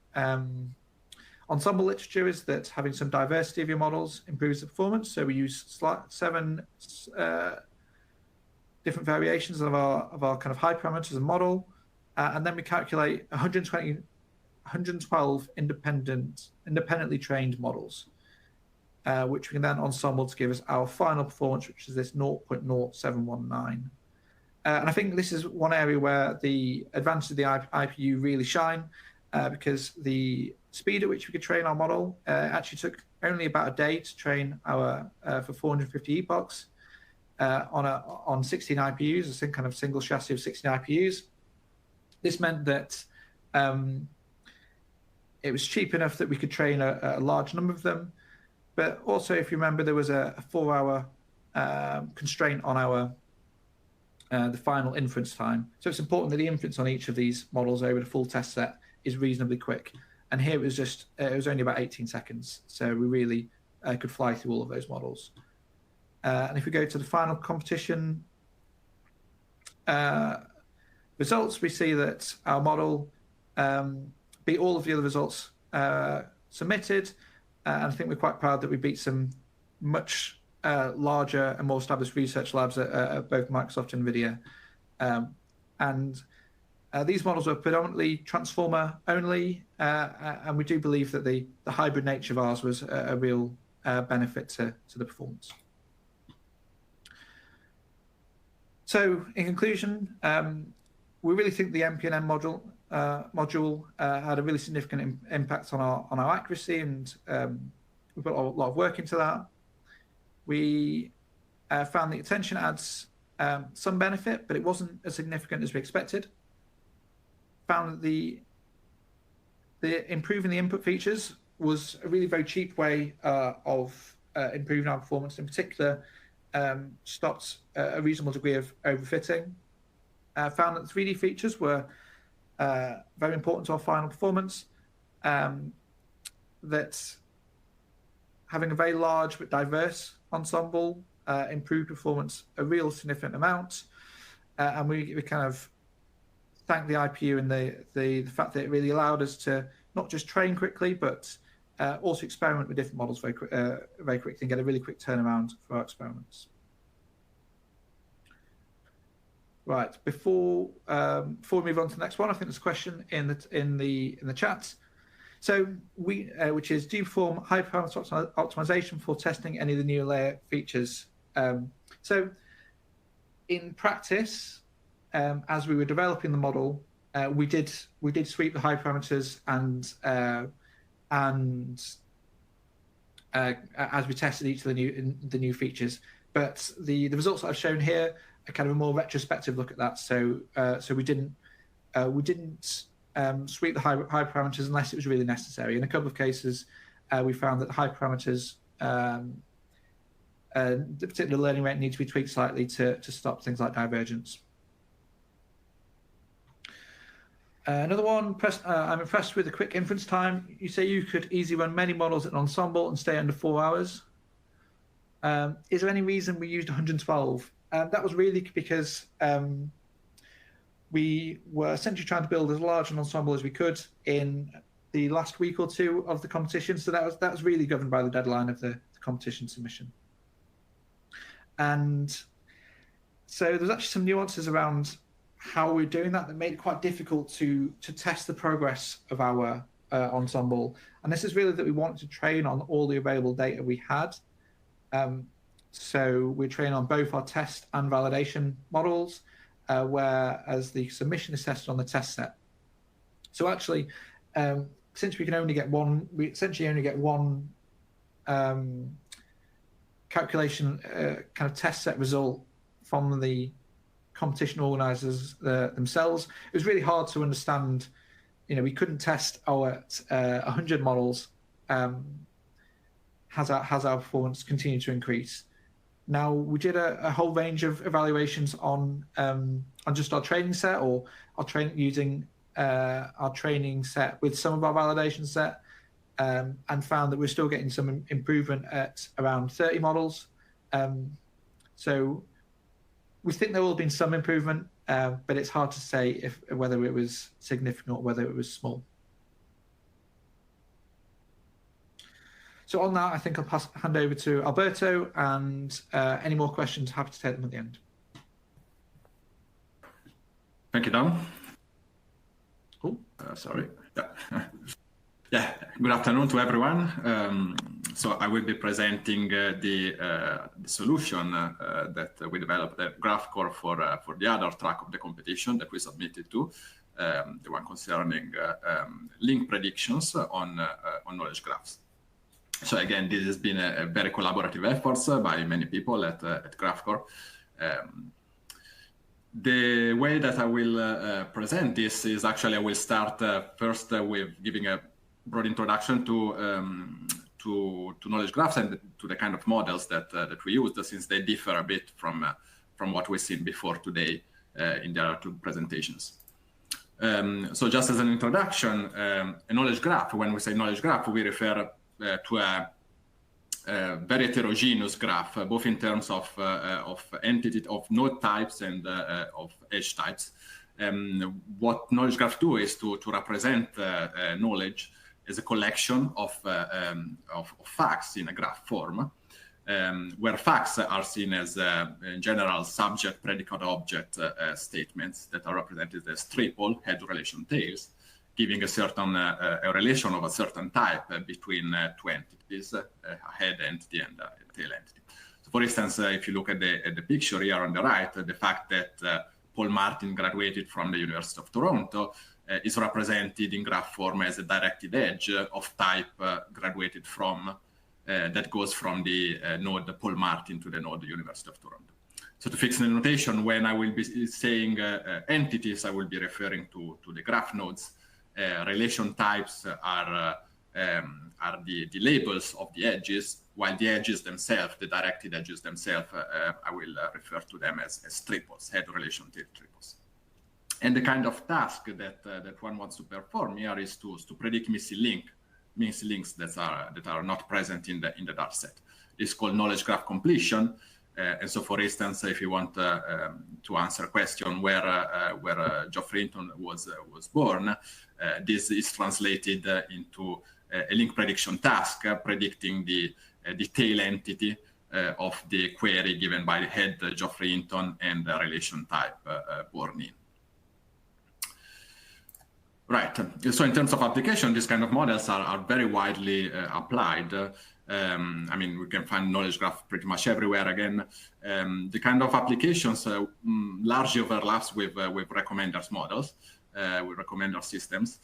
Speaker 3: Ensemble literature is that having some diversity of your models improves the performance. So we use 7 different variations of our kind of hyperparameters and model, and then we calculate 112 independently trained models, which we can then ensemble to give us our final performance, which is this 0.0719. And I think this is one area where the advantage of the IPU really shine, because the speed at which we could train our model actually took only about a day to train our for 450 epochs on 16 IPUs, a kind of single chassis of 16 IPUs. This meant that it was cheap enough that we could train a large number of them, but also, if you remember, there was a 4-hour constraint on our the final inference time. So it's important that the inference on each of these models over the full test set is reasonably quick. And here it was only about 18 seconds. So we really could fly through all of those models. And if we go to the final competition results, we see that our model beat all of the other results submitted. And I think we're quite proud that we beat some much larger and more established research labs at both Microsoft and NVIDIA. And these models are predominantly transformer only, and we do believe that the hybrid nature of ours was a real benefit to the performance. So in conclusion, we really think the MPNN module had a really significant impact on our accuracy, and we put a lot of work into that. We found the attention adds some benefit, but it wasn't as significant as we expected. Found that the improving the input features was a really very cheap way of improving our performance. In particular, stopped a reasonable degree of overfitting. Found that the 3D features were very important to our final performance. That having a very large but diverse ensemble improved performance a real significant amount, and we kind of thank the IPU and the fact that it really allowed us to not just train quickly, but also experiment with different models very quickly and get a really quick turnaround for our experiments. Right, before we move on to the next one, I think there's a question in the chat. So which is, do you perform hyperparameter optimization for testing any of the new layer features? So in practice, as we were developing the model, we did sweep the hyperparameters and as we tested each of the new features. But the results that I've shown here are kind of a more retrospective look at that. So we didn't sweep the hyperparameters unless it was really necessary. In a couple of cases, we found that the hyperparameters, the particular learning rate, need to be tweaked slightly to stop things like divergence. Another one, I'm impressed with the quick inference time. You say you could easily run many models at an ensemble and stay under 4 hours. Is there any reason we used 112? That was really because we were essentially trying to build as large an ensemble as we could in the last week or two of the competition. So that was really governed by the deadline of the competition submission. And so there's actually some nuances around how we're doing that made it quite difficult to test the progress of our ensemble. And this is really that we wanted to train on all the available data we had. So we train on both our test and validation models, whereas the submission is tested on the test set. So actually, since we can only get one, we essentially only get one calculation kind of test set result from the competition organizers themselves. It was really hard to understand. We couldn't test our 100 models. Has our performance continued to increase? Now, we did a whole range of evaluations on just our training set, or using our training set with some of our validation set, and found that we're still getting some improvement at around 30 models. So we think there will have been some improvement, but it's hard to say whether it was significant or whether it was small. So on that, I think I'll hand over to Alberto, and any more questions, happy to take them at the end.
Speaker 4: Thank you, Dom.
Speaker 3: Cool.
Speaker 4: Sorry. Yeah. Yeah. Good afternoon to everyone. So I will be presenting the solution that we developed at Graphcore for the other track of the competition that we submitted to, the one concerning link predictions on knowledge graphs. So again, this has been a very collaborative effort by many people at Graphcore. The way that I will present this is actually I will start first with giving a broad introduction to knowledge graphs and to the kind of models that we use, since they differ a bit from what we've seen before today in the other two presentations. So just as an introduction, a knowledge graph, when we say knowledge graph, we refer to a very heterogeneous graph, both in terms of node types and of edge types. What knowledge graphs do is to represent knowledge as a collection of facts in a graph form, where facts are seen as general subject, predicate, object statements that are represented as triple head relation tails, giving a certain a relation of a certain type between two entities, a head entity and a tail entity. So for instance, if you look at the picture here on the right, the fact that Paul Martin graduated from the University of Toronto is represented in graph form as a directed edge of type graduated from, that goes from the node Paul Martin to the node University of Toronto. So to fix the notation, when I will be saying entities, I will be referring to the graph nodes. Relation types are the labels of the edges, while the edges themselves, the directed edges themselves, I will refer to them as triples, head relation tail triples. And the kind of task that one wants to perform here is to predict missing links that are not present in the data set. It's called knowledge graph completion. And so, for instance, if you want to answer a question where Geoffrey Hinton was born, this is translated into a link prediction task, predicting the tail entity of the query given by the head Geoffrey Hinton and the relation type born in. Right. So in terms of application, these kind of models are very widely applied. I mean, we can find knowledge graph pretty much everywhere. Again, the kind of applications largely overlaps with recommenders models, with recommender systems,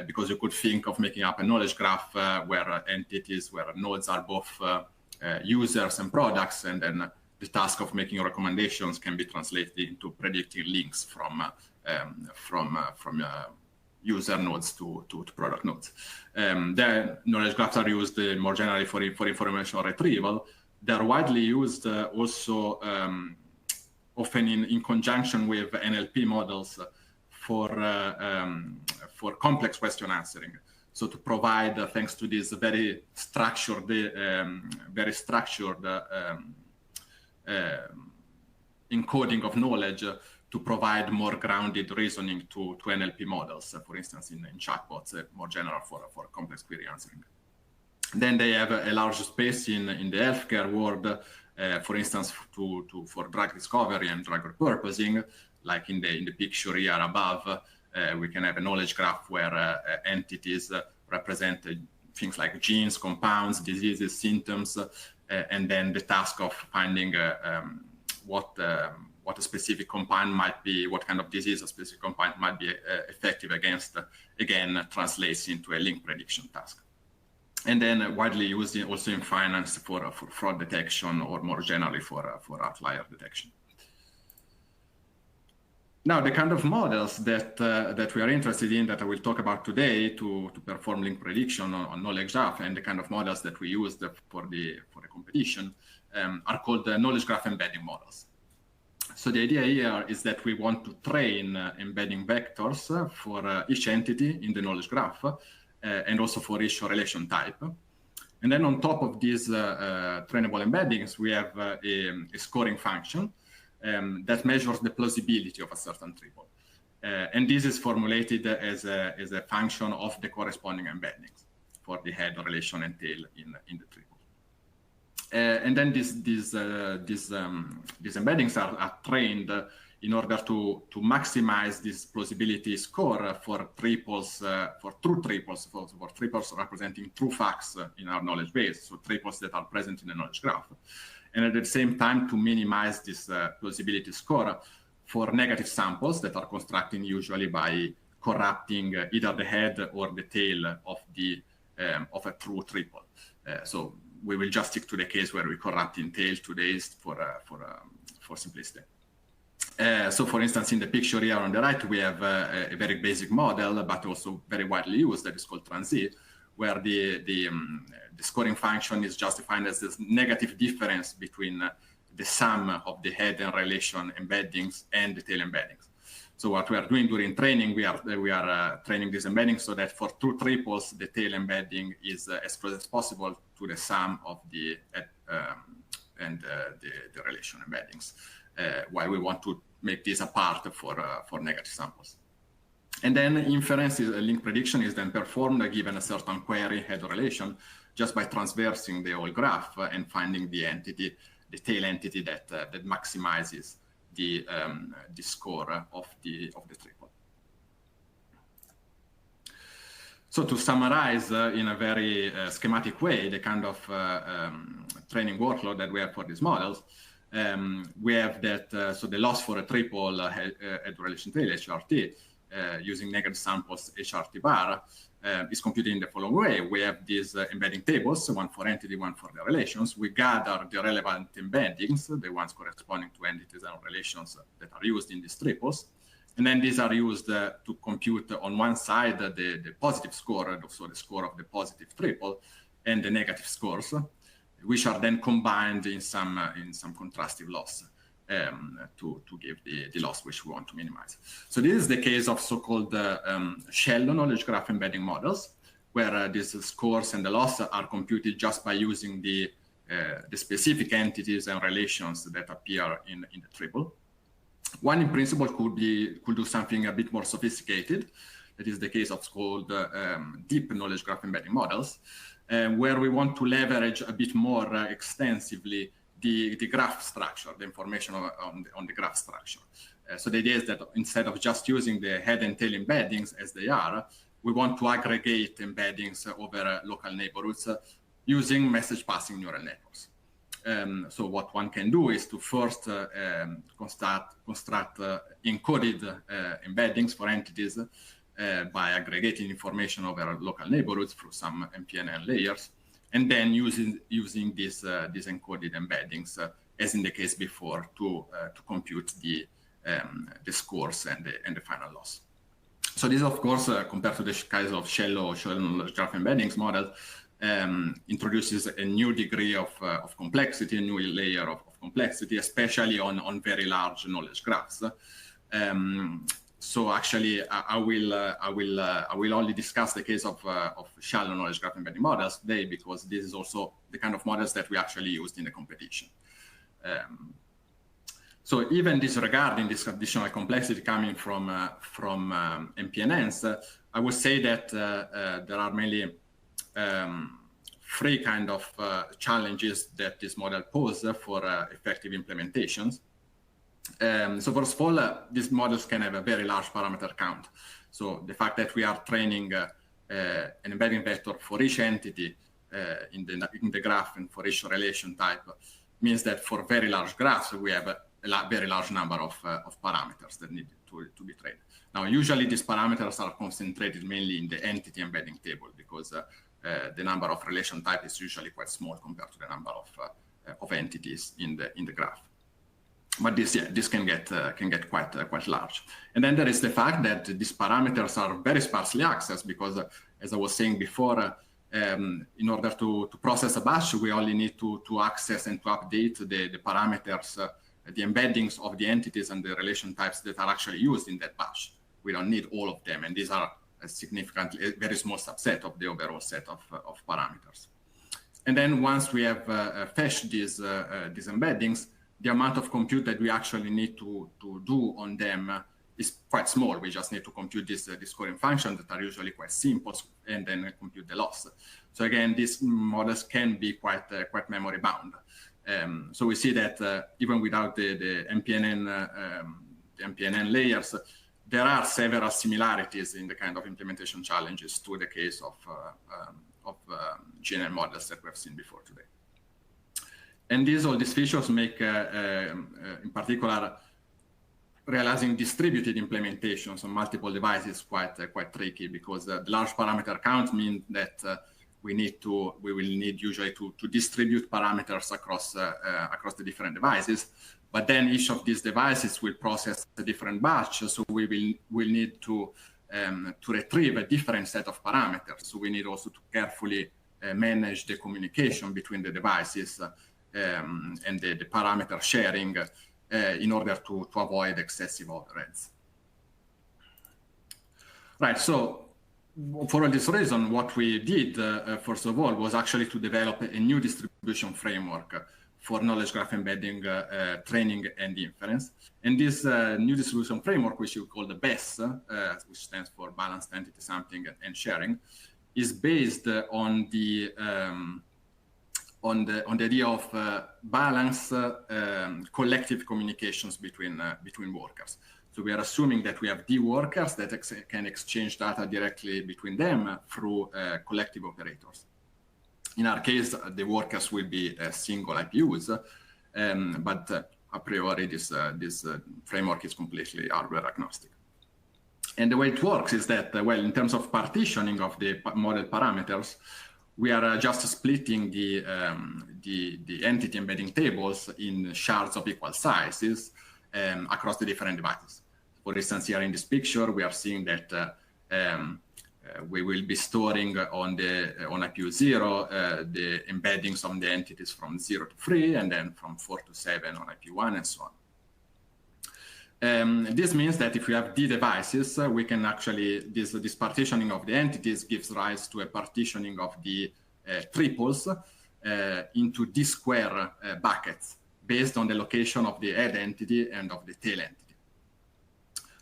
Speaker 4: because you could think of making up a knowledge graph where entities, where nodes are both users and products, and then the task of making recommendations can be translated into predicting links from user nodes to product nodes. The knowledge graphs are used more generally for information retrieval. They're widely used also often in conjunction with NLP models for complex question answering. So to provide, thanks to this very structured encoding of knowledge, to provide more grounded reasoning to NLP models, for instance, in chatbots, more general for complex query answering. Then they have a large space in the healthcare world, for instance, for drug discovery and drug repurposing, like in the picture here above. We can have a knowledge graph where entities represent things like genes, compounds, diseases, symptoms, and then the task of finding what a specific compound might be, what kind of disease a specific compound might be effective against, again, translates into a link prediction task. And then widely used also in finance for fraud detection, or more generally for outlier detection. Now, the kind of models that we are interested in, that I will talk about today to perform link prediction on knowledge graph, and the kind of models that we used for the competition, are called the knowledge graph embedding models. So the idea here is that we want to train embedding vectors for each entity in the knowledge graph and also for each relation type. And then on top of these trainable embeddings, we have a scoring function that measures the plausibility of a certain triple. And this is formulated as a function of the corresponding embeddings for the head, relation, and tail in the triple. And then these embeddings are trained in order to maximize this plausibility score for triples, for true triples, for triples representing true facts in our knowledge base, so triples that are present in the knowledge graph. And at the same time, to minimize this plausibility score for negative samples that are constructed usually by corrupting either the head or the tail of a true triple. So we will just stick to the case where we corrupt in tail today for simplicity. So for instance, in the picture here on the right, we have a very basic model, but also very widely used, that is called TransZ, where the scoring function is just defined as this negative difference between the sum of the head and relation embeddings and the tail embeddings. So what we are doing during training, we are training these embeddings so that for true triples, the tail embedding is as close as possible to the sum of the relation embeddings, while we want to make this apart for negative samples. And then inference, link prediction, is then performed given a certain query head relation just by transversing the whole graph and finding the entity, the tail entity that maximizes the score of the triple. So to summarize in a very schematic way, the kind of training workload that we have for these models, we have that, so the loss for a triple head relation tail, HRT, using negative samples HRT bar, is computed in the following way. We have these embedding tables, one for entity, one for the relations. We gather the relevant embeddings, the ones corresponding to entities and relations that are used in these triples. And then these are used to compute on one side the positive score, so the score of the positive triple, and the negative scores, which are then combined in some contrastive loss to give the loss which we want to minimize. So this is the case of so-called shallow knowledge graph embedding models, where these scores and the loss are computed just by using the specific entities and relations that appear in the triple. One in principle could do something a bit more sophisticated. That is the case of called deep knowledge graph embedding models, where we want to leverage a bit more extensively the graph structure, the information on the graph structure. So the idea is that instead of just using the head and tail embeddings as they are, we want to aggregate embeddings over local neighborhoods using message passing neural networks. So what one can do is to first construct encoded embeddings for entities by aggregating information over local neighborhoods through some PNNL layers, and then using these encoded embeddings, as in the case before, to compute the scores and the final loss. So this, of course, compared to the case of shallow knowledge graph embeddings model, introduces a new degree of complexity, a new layer of complexity, especially on very large knowledge graphs. So actually, I will only discuss the case of shallow knowledge graph embedding models today, because this is also the kind of models that we actually used in the competition. So even disregarding this additional complexity coming from MPNNs, I would say that there are mainly three kind of challenges that this model poses for effective implementations. So first of all, these models can have a very large parameter count. So the fact that we are training an embedding vector for each entity in the graph and for each relation type means that for very large graphs, we have a very large number of parameters that need to be trained. Now, usually these parameters are concentrated mainly in the entity embedding table, because the number of relation type is usually quite small compared to the number of entities in the graph. But this can get quite large. And then there is the fact that these parameters are very sparsely accessed, because, as I was saying before, In order to process a batch, we only need to access and to update the parameters, the embeddings of the entities and the relation types that are actually used in that batch. We don't need all of them, and these are a very small subset of the overall set of parameters. And then once we have fetched these embeddings, the amount of compute that we actually need to do on them is quite small. We just need to compute these scoring functions that are usually quite simple, and then compute the loss. So again, these models can be quite memory bound. So we see that even without the MPNN layers, there are several similarities in the kind of implementation challenges to the case of GNN models that we have seen before today. And all these features make, in particular, realizing distributed implementations on multiple devices quite tricky, because the large parameter count means that we will need usually to distribute parameters across the different devices. But then each of these devices will process a different batch, so we will need to retrieve a different set of parameters. So we need also to carefully manage the communication between the devices and the parameter sharing in order to avoid excessive overheads. Right, so for all this reason, what we did, first of all, was actually to develop a new distribution framework for knowledge graph embedding, training, and inference. And this new distribution framework, which we call the BESS, which stands for Balanced Entity Sampling and Sharing, is based on the idea of balanced collective communications between workers. So we are assuming that we have D workers that can exchange data directly between them through collective operators. In our case, the workers will be single IPUs, but a priori this framework is completely hardware agnostic. And the way it works is that, well, in terms of partitioning of the model parameters, we are just splitting the entity embedding tables in shards of equal sizes across the different devices. For instance, here in this picture, we are seeing that we will be storing on IPU 0 the embeddings of the entities from 0 to 3, and then from 4 to 7 on IPU 1, and so on. This means that if we have D devices, we can actually, this partitioning of the entities gives rise to a partitioning of the triples into D square buckets based on the location of the head entity and of the tail entity.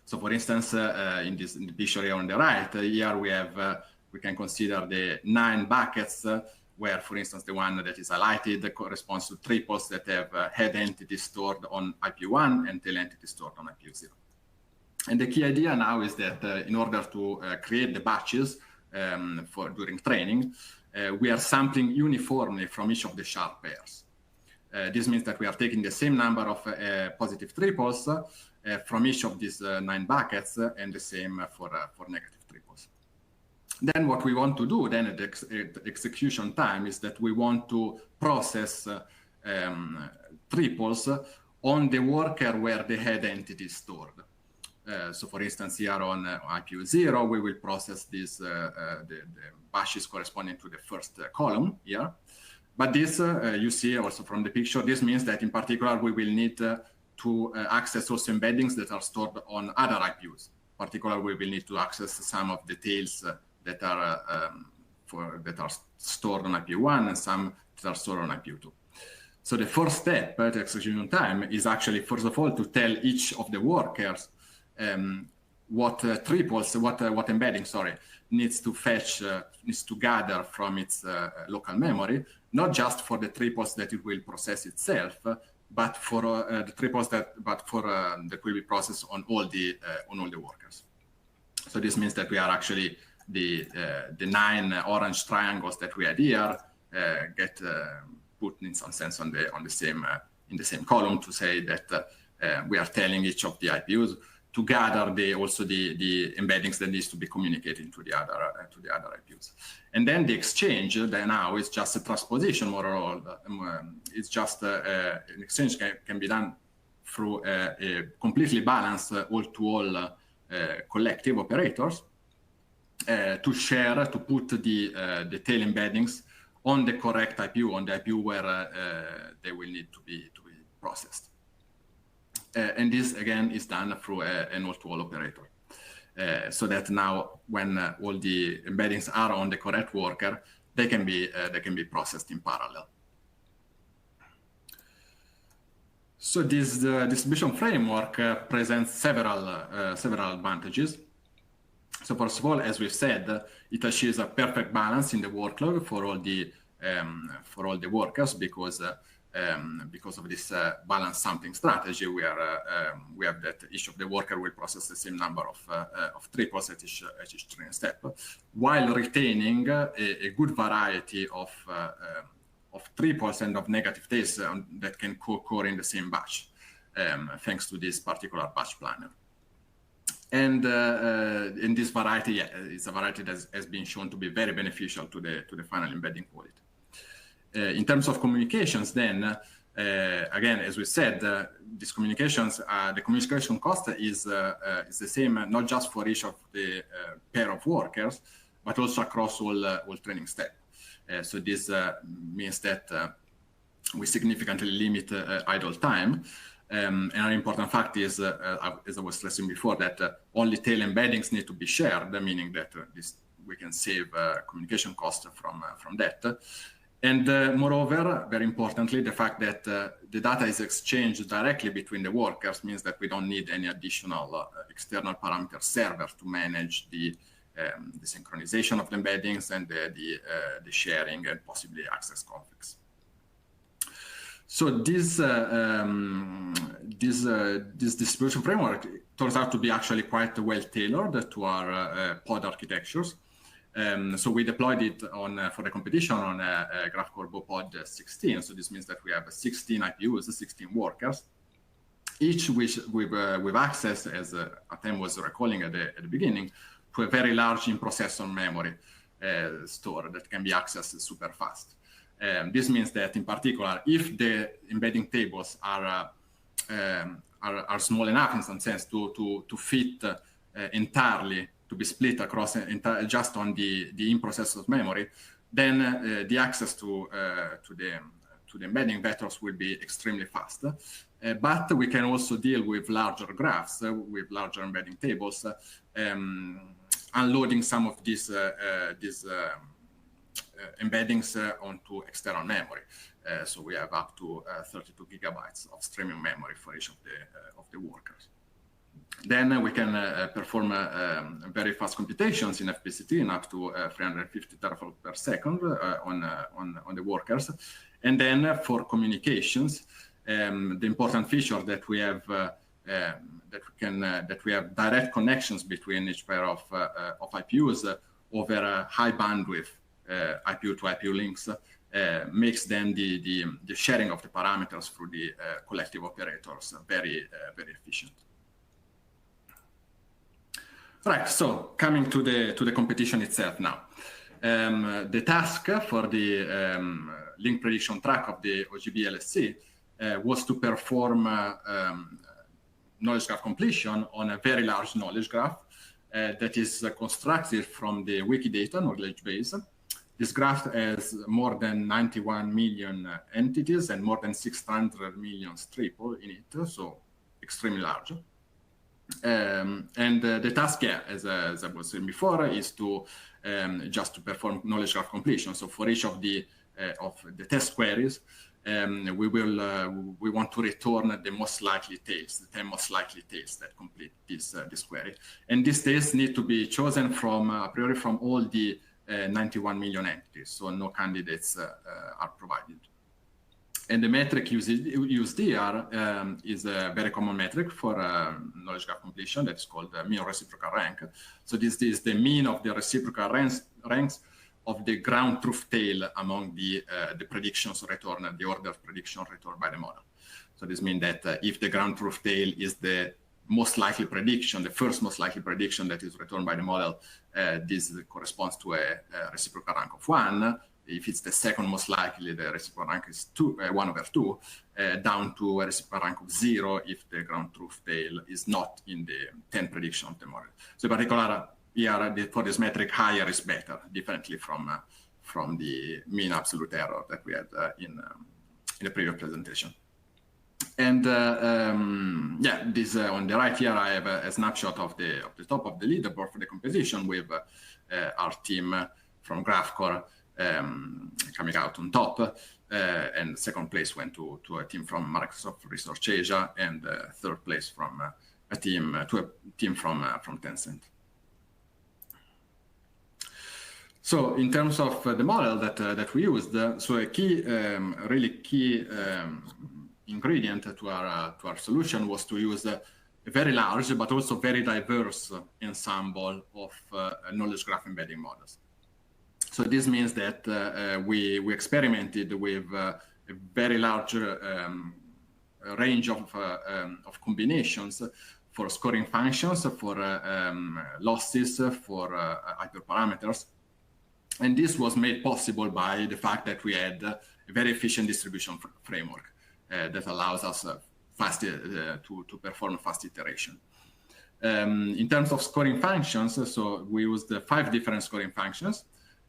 Speaker 4: So for instance, in the picture here on the right, here we can consider the 9 buckets where, for instance, the one that is highlighted corresponds to triples that have head entity stored on IPU1 and tail entity stored on IPU0. And the key idea now is that in order to create the batches during training, we are sampling uniformly from each of the shard pairs. This means that we are taking the same number of positive triples from each of these 9 buckets, and the same for negative triples. Then what we want to do then at execution time is that we want to process triples on the worker where the head entity is stored. So for instance, here on IPU 0, we will process this, the batches corresponding to the first column here. But this, you see also from the picture, this means that in particular, we will need to access also embeddings that are stored on other IPUs. In particular, we will need to access some of the tails that are stored on IPU1 and some that are stored on IPU2. So the first step at execution time is actually, first of all, to tell each of the workers what triples, what embedding, needs to fetch, needs to gather from its local memory, not just for the triples that it will process itself, but for the triples that will be processed on all the workers. So this means that we are actually the 9 orange triangles that we had here get put in some sense on the same in the same column to say that we are telling each of the IPUs to gather also the embeddings that needs to be communicated to the other IPUs. And then the exchange then now is just a transposition more or less. It's just an exchange can be done through a completely balanced all-to-all collective operators. to put the tail embeddings on the correct IPU, on the IPU where they will need to be processed. And this again is done through an all-to-all operator, so that now when all the embeddings are on the correct worker, they can be processed in parallel. So this distribution framework presents several advantages. So first of all, as we've said, it achieves a perfect balance in the workload for all the workers because of this balanced sampling strategy, where we have that each of the worker will process the same number of triples at each training step, while retaining a good variety of triples and of negative tails that can co-occur in the same batch, thanks to this particular batch planner. And in this variety, it's a variety that has been shown to be very beneficial to the final embedding quality. In terms of communications, then, again, as we said, these communications, the communication cost is the same, not just for each of the pair of workers, but also across all training steps. So this means that we significantly limit idle time. And an important fact is, as I was stressing before, that only tail embeddings need to be shared, meaning that we can save communication costs from that. And moreover, very importantly, the fact that the data is exchanged directly between the workers means that we don't need any additional external parameter server to manage the synchronization of the embeddings and the sharing and possibly access conflicts. So this distribution framework turns out to be actually quite well tailored to our pod architectures. So we deployed it for the competition on Graphcore Pod 16. So this means that we have 16 IPUs, 16 workers, each with access, as Atem was recalling at the beginning, to a very large in-processor memory store that can be accessed super fast. This means that, in particular, if the embedding tables are small enough, in some sense, to fit entirely, to be split across just on the in-processor memory, then the access to the embedding vectors will be extremely fast. But we can also deal with larger graphs, with larger embedding tables, unloading some of these embeddings onto external memory. So we have up to 32 gigabytes of streaming memory for each of the workers. Then we can perform very fast computations in FPCT in up to 350 teraflops per second on the workers. And then for communications, the important feature that we have that we have direct connections between each pair of IPUs over high bandwidth IPU to IPU links makes then the sharing of the parameters through the collective operators very efficient. Right. So coming to the competition itself now, the task for the link prediction track of the OGB LSC was to perform knowledge graph completion on a very large knowledge graph that is constructed from the Wikidata knowledge base. This graph has more than 91 million entities and more than 600 million triples in it, so extremely large. And the task, as I was saying before, is to just to perform knowledge graph completion. So for each of the test queries, we want to return the most likely tails, the 10 most likely tails that complete this query. And these tails need to be chosen from a priori from all the 91 million entities, so no candidates are provided. And the metric used here is a very common metric for knowledge graph completion that is called the mean reciprocal rank. So this is the mean of the reciprocal ranks of the ground truth tail among the predictions returned, the order of prediction returned by the model. So this means that if the ground truth tail is the most likely prediction, the first most likely prediction that is returned by the model, this corresponds to a reciprocal rank of 1. If it's the second most likely, the reciprocal rank is 1 over 2, down to a reciprocal rank of 0 if the ground truth tail is not in the 10 prediction of the model. So in particular, here for this metric, higher is better, differently from the mean absolute error that we had in the previous presentation. And yeah, this on the right here, I have a snapshot of the top of the leaderboard for the composition with our team from Graphcore coming out on top, and second place went to a team from Microsoft Research Asia, and third place from a team from Tencent. So in terms of the model that we used, so a key, really key ingredient to our solution was to use a very large but also very diverse ensemble of knowledge graph embedding models. So this means that we experimented with a very large range of combinations for scoring functions, for losses, for hyperparameters. And this was made possible by the fact that we had a very efficient distribution framework that allows us to perform fast iteration. In terms of scoring functions, so we used 5 different scoring functions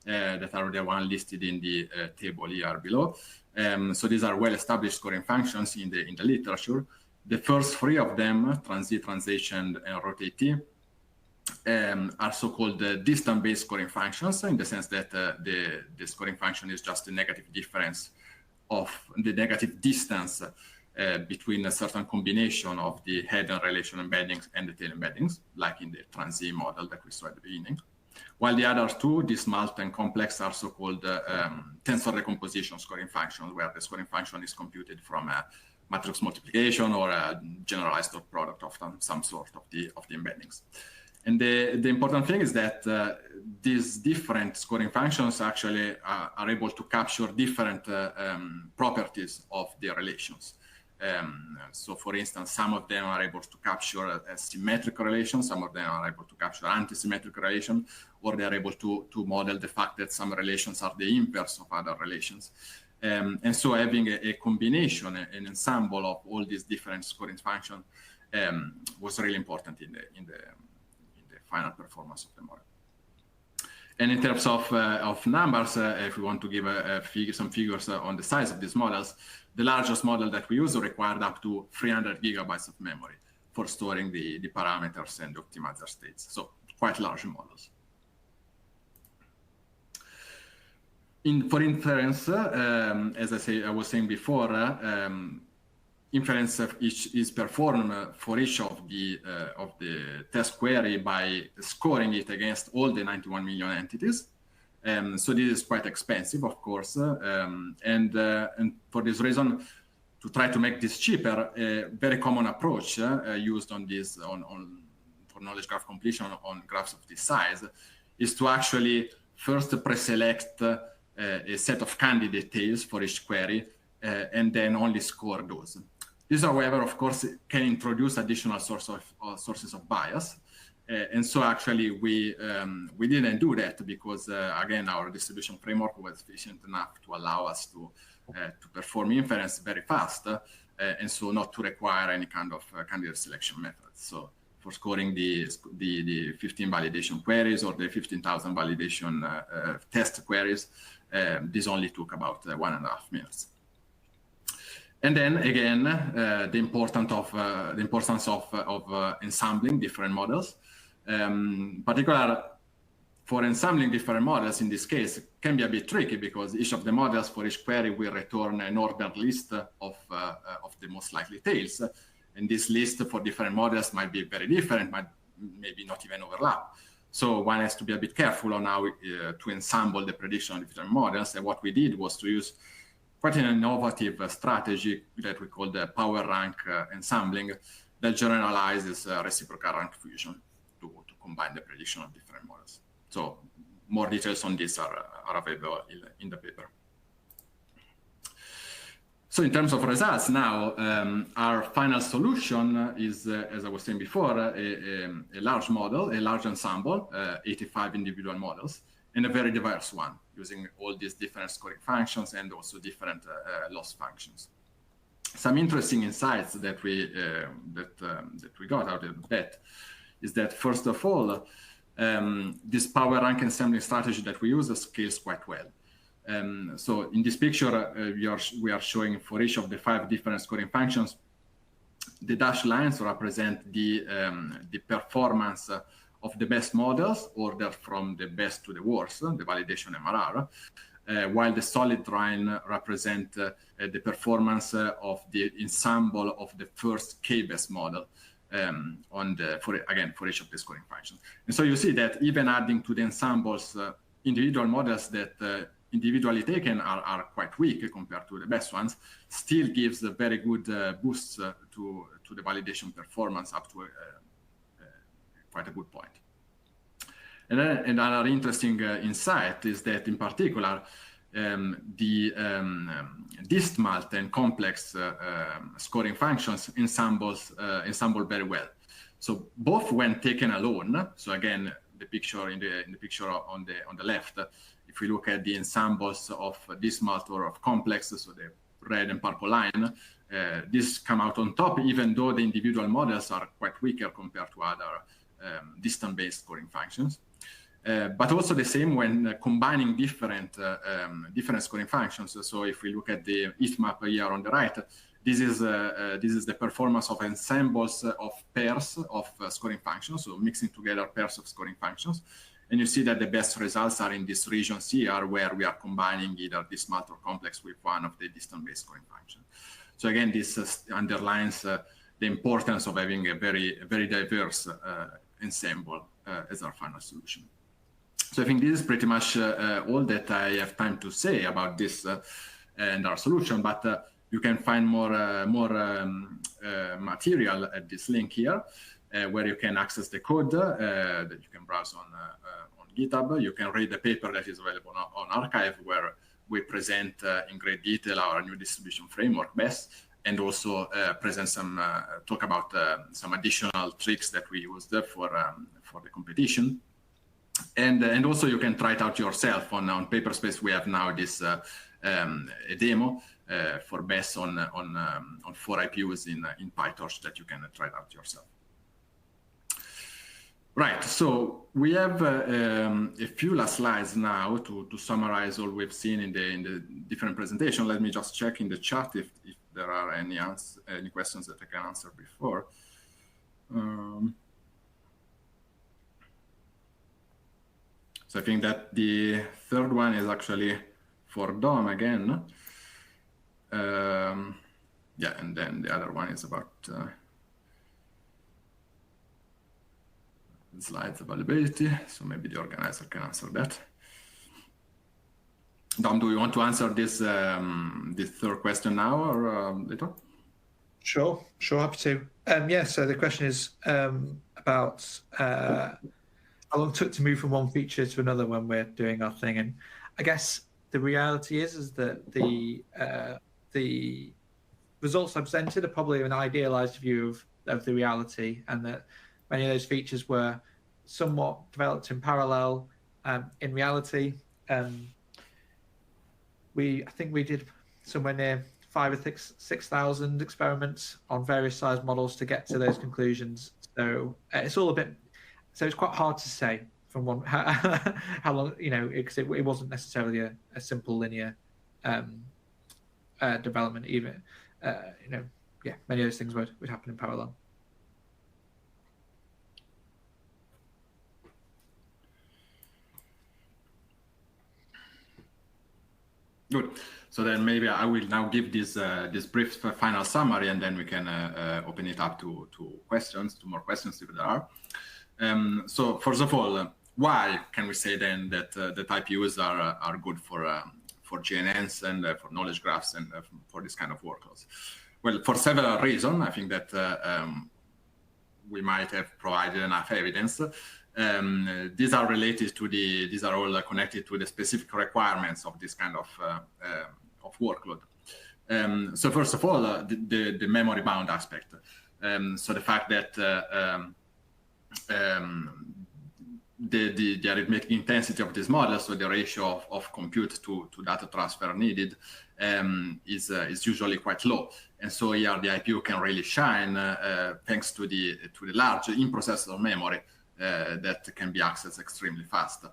Speaker 4: that are the one listed in the table here below. So these are well-established scoring functions in the literature. The first 3 of them, transit, translation, and rotate T, are so-called distance-based scoring functions, in the sense that the scoring function is just the negative difference of the negative distance between a certain combination of the head and relation embeddings and the tail embeddings, like in the transit model that we saw at the beginning. While the other 2, the smalt and complex, are so-called tensor recomposition scoring functions, where the scoring function is computed from a matrix multiplication or a generalized dot product of some sort of the embeddings. And the important thing is that these different scoring functions actually are able to capture different properties of the relations. So for instance, some of them are able to capture a symmetric relation, some of them are able to capture anti-symmetric relation, or they are able to model the fact that some relations are the inverse of other relations. And so having a combination, an ensemble of all these different scoring functions was really important in the final performance of the model. And in terms of numbers, if we want to give some figures on the size of these models, the largest model that we use required up to 300 gigabytes of memory for storing the parameters and the optimizer states. So quite large models. For inference, as I was saying before, inference is performed for each of the test query by scoring it against all the 91 million entities. So this is quite expensive, of course, and for this reason, to try to make this cheaper, a very common approach used for knowledge graph completion on graphs of this size is to actually first pre-select a set of candidate tails for each query, and then only score those. This, however, of course, can introduce additional sources of bias. And so actually we didn't do that because, again, our distribution framework was efficient enough to allow us to perform inference very fast, and so not to require any kind of candidate selection method. So for scoring the 15 validation queries or the 15,000 validation test queries, this only took about 1.5 minutes. And then again, the importance of ensembling different models. Particular for ensembling different models in this case can be a bit tricky because each of the models for each query will return an ordered list of the most likely tails. And this list for different models might be very different, might maybe not even overlap. So one has to be a bit careful on how to ensemble the prediction of different models. And what we did was to use quite an innovative strategy that we call the power rank ensembling that generalizes reciprocal rank fusion to combine the prediction of different models. So more details on this are available in the paper. So in terms of results now, our final solution is, as I was saying before, a large model, a large ensemble, 85 individual models, and a very diverse one, using all these different scoring functions and also different loss functions. Some interesting insights that we got out of that is that, first of all, this power rank ensembling strategy that we use scales quite well. So in this picture, we are showing for each of the 5 different scoring functions, the dashed lines represent the performance of the best models ordered from the best to the worst, the validation MRR, while the solid line represent the performance of the ensemble of the first K-best model for each of the scoring functions. And so you see that even adding to the ensembles individual models that individually taken are quite weak compared to the best ones, still gives a very good boosts to the validation performance up to quite a good point. And then another interesting insight is that in particular, the dist-malt and complex scoring functions ensemble very well. So both when taken alone, so again, the picture in the picture on the left, if we look at the ensembles of dist-malt or of complex, so the red and purple line, these come out on top, even though the individual models are quite weaker compared to other distance-based scoring functions. But also the same when combining different scoring functions. So if we look at the heat map here on the right, this is the performance of ensembles of pairs of scoring functions, so mixing together pairs of scoring functions. And you see that the best results are in these regions here, where we are combining either dist-malt or complex with one of the distance-based scoring functions. So again, this underlines the importance of having a very diverse ensemble as our final solution. So I think this is pretty much all that I have time to say about this and our solution, but you can find more material at this link here, where you can access the code that you can browse on GitHub. You can read the paper that is available on arXiv, where we present in great detail our new distribution framework, BESS, and also talk about some additional tricks that we used for the competition. And also you can try it out yourself on Paperspace. We have now this a demo for BESS on 4 IPUs in PyTorch that you can try it out yourself. Right, so we have a few last slides now to summarize all we've seen in the different presentation. Let me just check in the chat if there are any questions that I can answer before. So I think that the third one is actually for Dom again. Yeah, and then the other one is about slides availability. So maybe the organizer can answer that. Dom, do you want to answer this third question now or later?
Speaker 3: Sure, happy to. Yeah, so the question is about how long it took to move from one feature to another when we're doing our thing. And I guess the reality is that the results I presented are probably an idealized view of the reality, and that many of those features were somewhat developed in parallel. In reality, I think we did somewhere near 5,000 or 6,000 experiments on various size models to get to those conclusions. So it's all a bit. So it's quite hard to say from one how long, because it wasn't necessarily a simple linear development even. Yeah, many of those things would happen in parallel.
Speaker 4: Good. So then maybe I will now give this brief final summary, and then we can open it up to more questions if there are. So first of all, why can we say then that IPUs are good for GNNs and for knowledge graphs and for this kind of workloads? Well, for several reasons. I think that we might have provided enough evidence. These are related to these are all connected to the specific requirements of this kind of workload. So first of all, the memory bound aspect. So the fact that the arithmetic intensity of this model, so the ratio of compute to data transfer needed, is usually quite low, and so here the IPU can really shine thanks to the large in-processor memory that can be accessed extremely fast,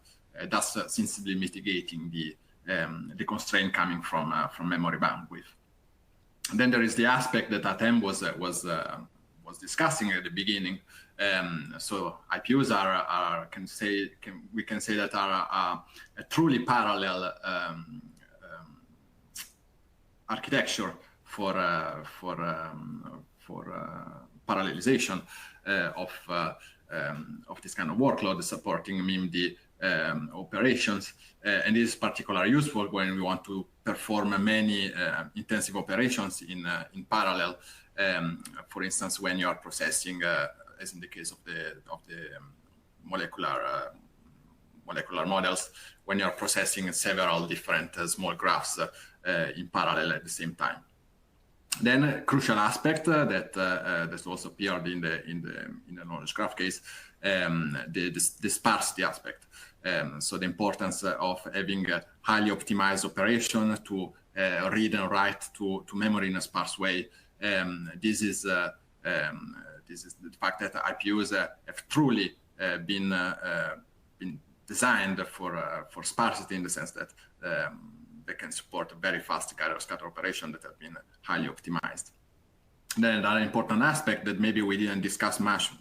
Speaker 4: thus sensibly mitigating the constraint coming from memory bandwidth. And then there is the aspect that Atem was discussing at the beginning. So IPUs we can say that are a truly parallel architecture for parallelization of this kind of workload, supporting MIMD operations, and this is particularly useful when we want to perform many intensive operations in parallel. For instance, when you are processing, as in the case of the molecular models, when you are processing several different small graphs in parallel at the same time. Then a crucial aspect that also appeared in the knowledge graph case, the sparsity aspect. So the importance of having a highly optimized operation to read and write to memory in a sparse way. This is the fact that IPUs have truly been designed for sparsity, in the sense that they can support very fast scatter operation that have been highly optimized. Then another important aspect that maybe we didn't discuss much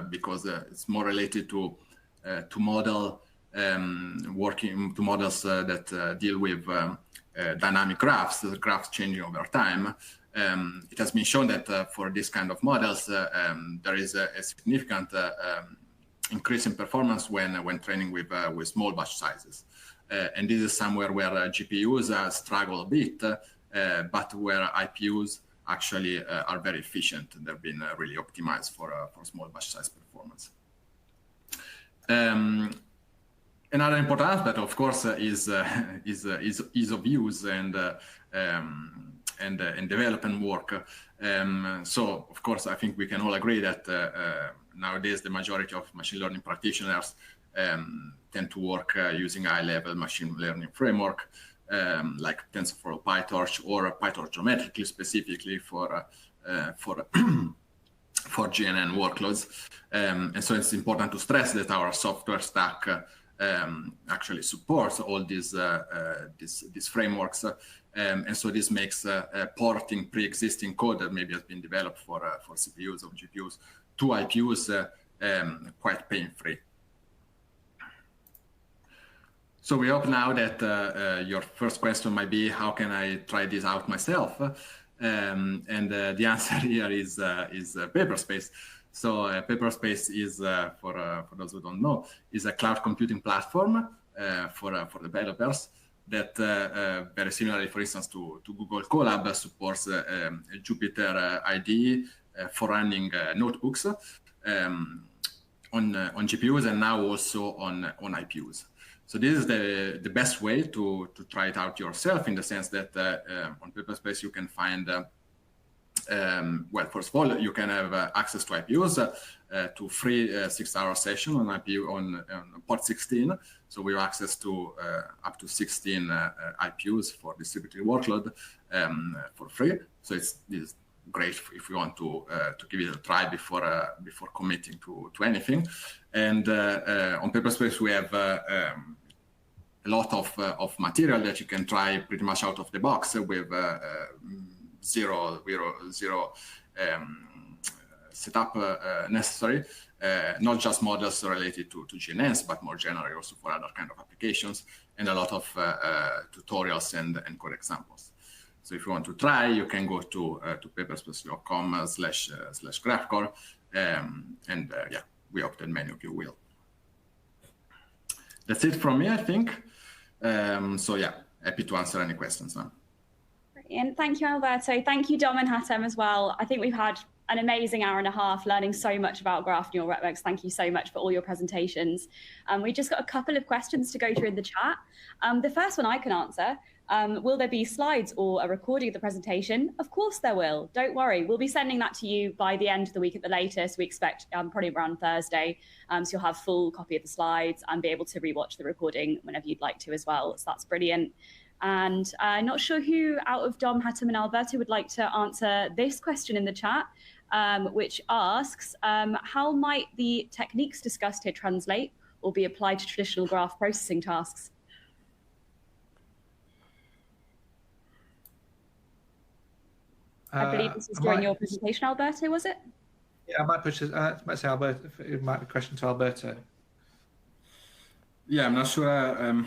Speaker 4: because it's more related to models that deal with dynamic graphs, the graphs changing over time. It has been shown that for this kind of models, there is a significant increase in performance when training with small batch sizes. And this is somewhere where GPUs struggle a bit, but where IPUs actually are very efficient. They've been really optimized for small batch size performance. Another important aspect, of course, is ease of use and development work. So, of course, I think we can all agree that nowadays the majority of machine learning practitioners tend to work using high-level machine learning framework like TensorFlow, PyTorch, or PyTorch geometrically, specifically for GNN workloads. And so it's important to stress that our software stack actually supports all these frameworks. And so this makes porting pre-existing code that maybe has been developed for CPUs or GPUs to IPUs quite pain-free. So we hope now that your first question might be, how can I try this out myself? And the answer here is Paperspace. So Paperspace is, for those who don't know, is a cloud computing platform for developers that very similarly, for instance, to Google Colab, supports a Jupyter IDE for running notebooks on GPUs and now also on IPUs. So this is the best way to try it out yourself, in the sense that on Paperspace you can find, well, first of all, you can have access to IPUs, to free 6-hour session on IPU on port 16. So we have access to up to 16 IPUs for distributed workload for free. So it's great if you want to give it a try before committing to anything. And on Paperspace we have a lot of material that you can try pretty much out of the box with zero setup necessary. Not just models related to GNNs, but more generally also for other kind of applications, and a lot of tutorials and code examples. So if you want to try, you can go to paperspace.com/graphcore, and yeah, we hope that many of you will. That's it from me, I think. So yeah, happy to answer any questions now.
Speaker 1: Brilliant. Thank you, Alberto. Thank you, Dom and Hatem as well. I think we've had an amazing hour and a half learning so much about graph neural networks. Thank you so much for all your presentations. We just got a couple of questions to go through in the chat. The first one I can answer. Will there be slides or a recording of the presentation? Of course there will. Don't worry. We'll be sending that to you by the end of the week at the latest. We expect probably around Thursday. So you'll have full copy of the slides and be able to rewatch the recording whenever you'd like to as well. So that's brilliant. And not sure who out of Dom, Hatem, and Alberto would like to answer this question in the chat, which asks, how might the techniques discussed here translate or be applied to traditional graph processing tasks? I believe this was during your presentation, Alberto, was it?
Speaker 3: Yeah, I might push it. Might say Alberto. It might be a question to Alberto.
Speaker 4: Yeah, I'm not sure.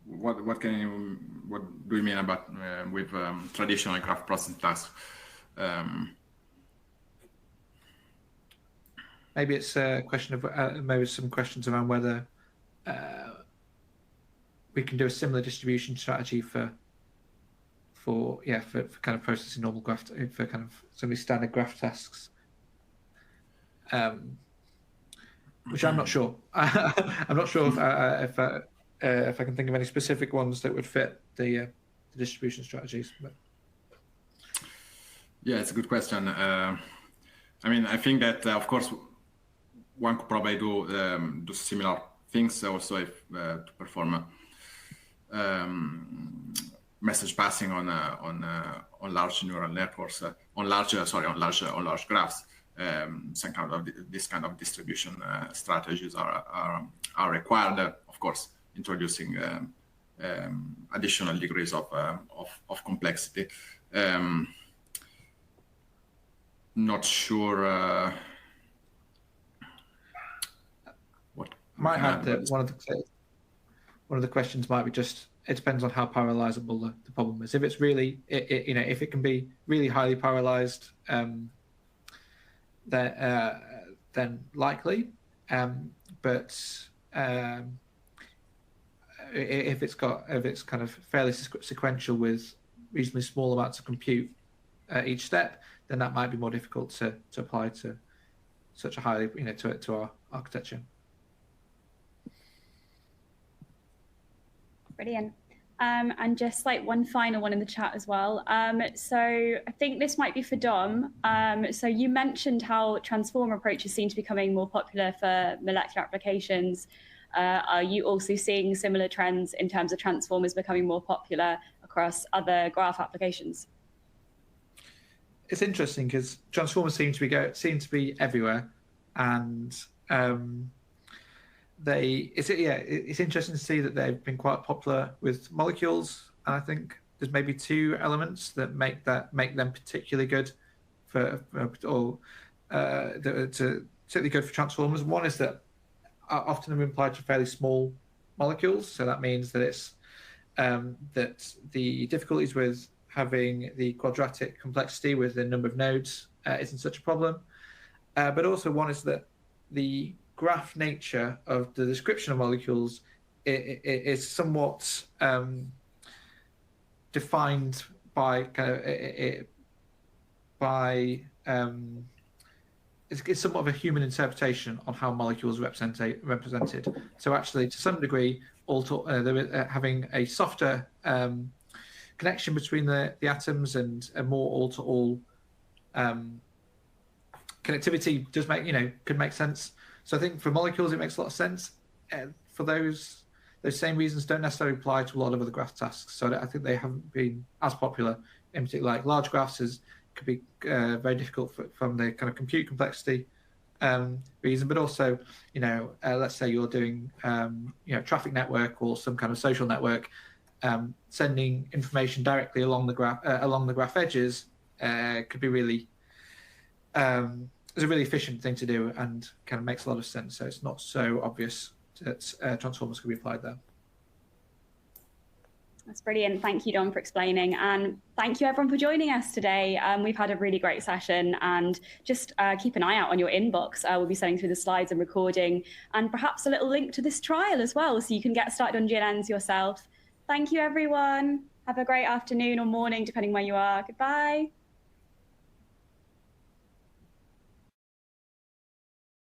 Speaker 4: What do you mean about with traditional graph processing tasks?
Speaker 3: Maybe it's a question of maybe some questions around whether we can do a similar distribution strategy for kind of processing normal graph, for kind of some of these standard graph tasks, which I'm not sure. I'm not sure if I can think of any specific ones that would fit the distribution strategies. But.
Speaker 4: Yeah, it's a good question. I mean, I think that of course one could probably do similar things also if to perform message passing on large neural networks, on large graphs. Some kind of this kind of distribution strategies are required. Of course, introducing additional degrees of complexity. Not sure. What
Speaker 3: might add that one of the questions might be just, it depends on how parallelizable the problem is. If it's really, if it can be really highly parallelized, then likely. But if it's kind of fairly sequential with reasonably small amounts of compute each step, then that might be more difficult to apply to such a highly, to our architecture.
Speaker 1: Brilliant. And just like one final one in the chat as well. So I think this might be for Dom. So you mentioned how transformer approaches seem to be becoming more popular for molecular applications. Are you also seeing similar trends in terms of transformers becoming more popular across other graph applications?
Speaker 3: It's interesting because transformers seem to be everywhere, and it's interesting to see that they've been quite popular with molecules. And I think there's maybe two elements that make them particularly good particularly good for transformers. One is that often they're applied to fairly small molecules, so that means that it's that the difficulties with having the quadratic complexity with the number of nodes isn't such a problem. But also one is that the graph nature of the description of molecules is somewhat defined by it's somewhat of a human interpretation on how molecules are represented. So actually, to some degree, having a softer connection between the atoms and a more all-to-all connectivity does could make sense. So I think for molecules, it makes a lot of sense. For those same reasons don't necessarily apply to a lot of other graph tasks. So I think they haven't been as popular. In particular, like large graphs could be very difficult from the kind of compute complexity reason, but also, let's say you're doing, traffic network or some kind of social network, sending information directly along the graph edges could be really is a really efficient thing to do and kind of makes a lot of sense. So it's not so obvious that transformers can be applied there.
Speaker 1: That's brilliant. Thank you, Dom, for explaining. And thank you, everyone, for joining us today. We've had a really great session, and just keep an eye out on your inbox. We'll be sending through the slides and recording, and perhaps a little link to this trial as well, so you can get started on GNNs yourself. Thank you, everyone. Have a great afternoon or morning, depending where you are. Goodbye.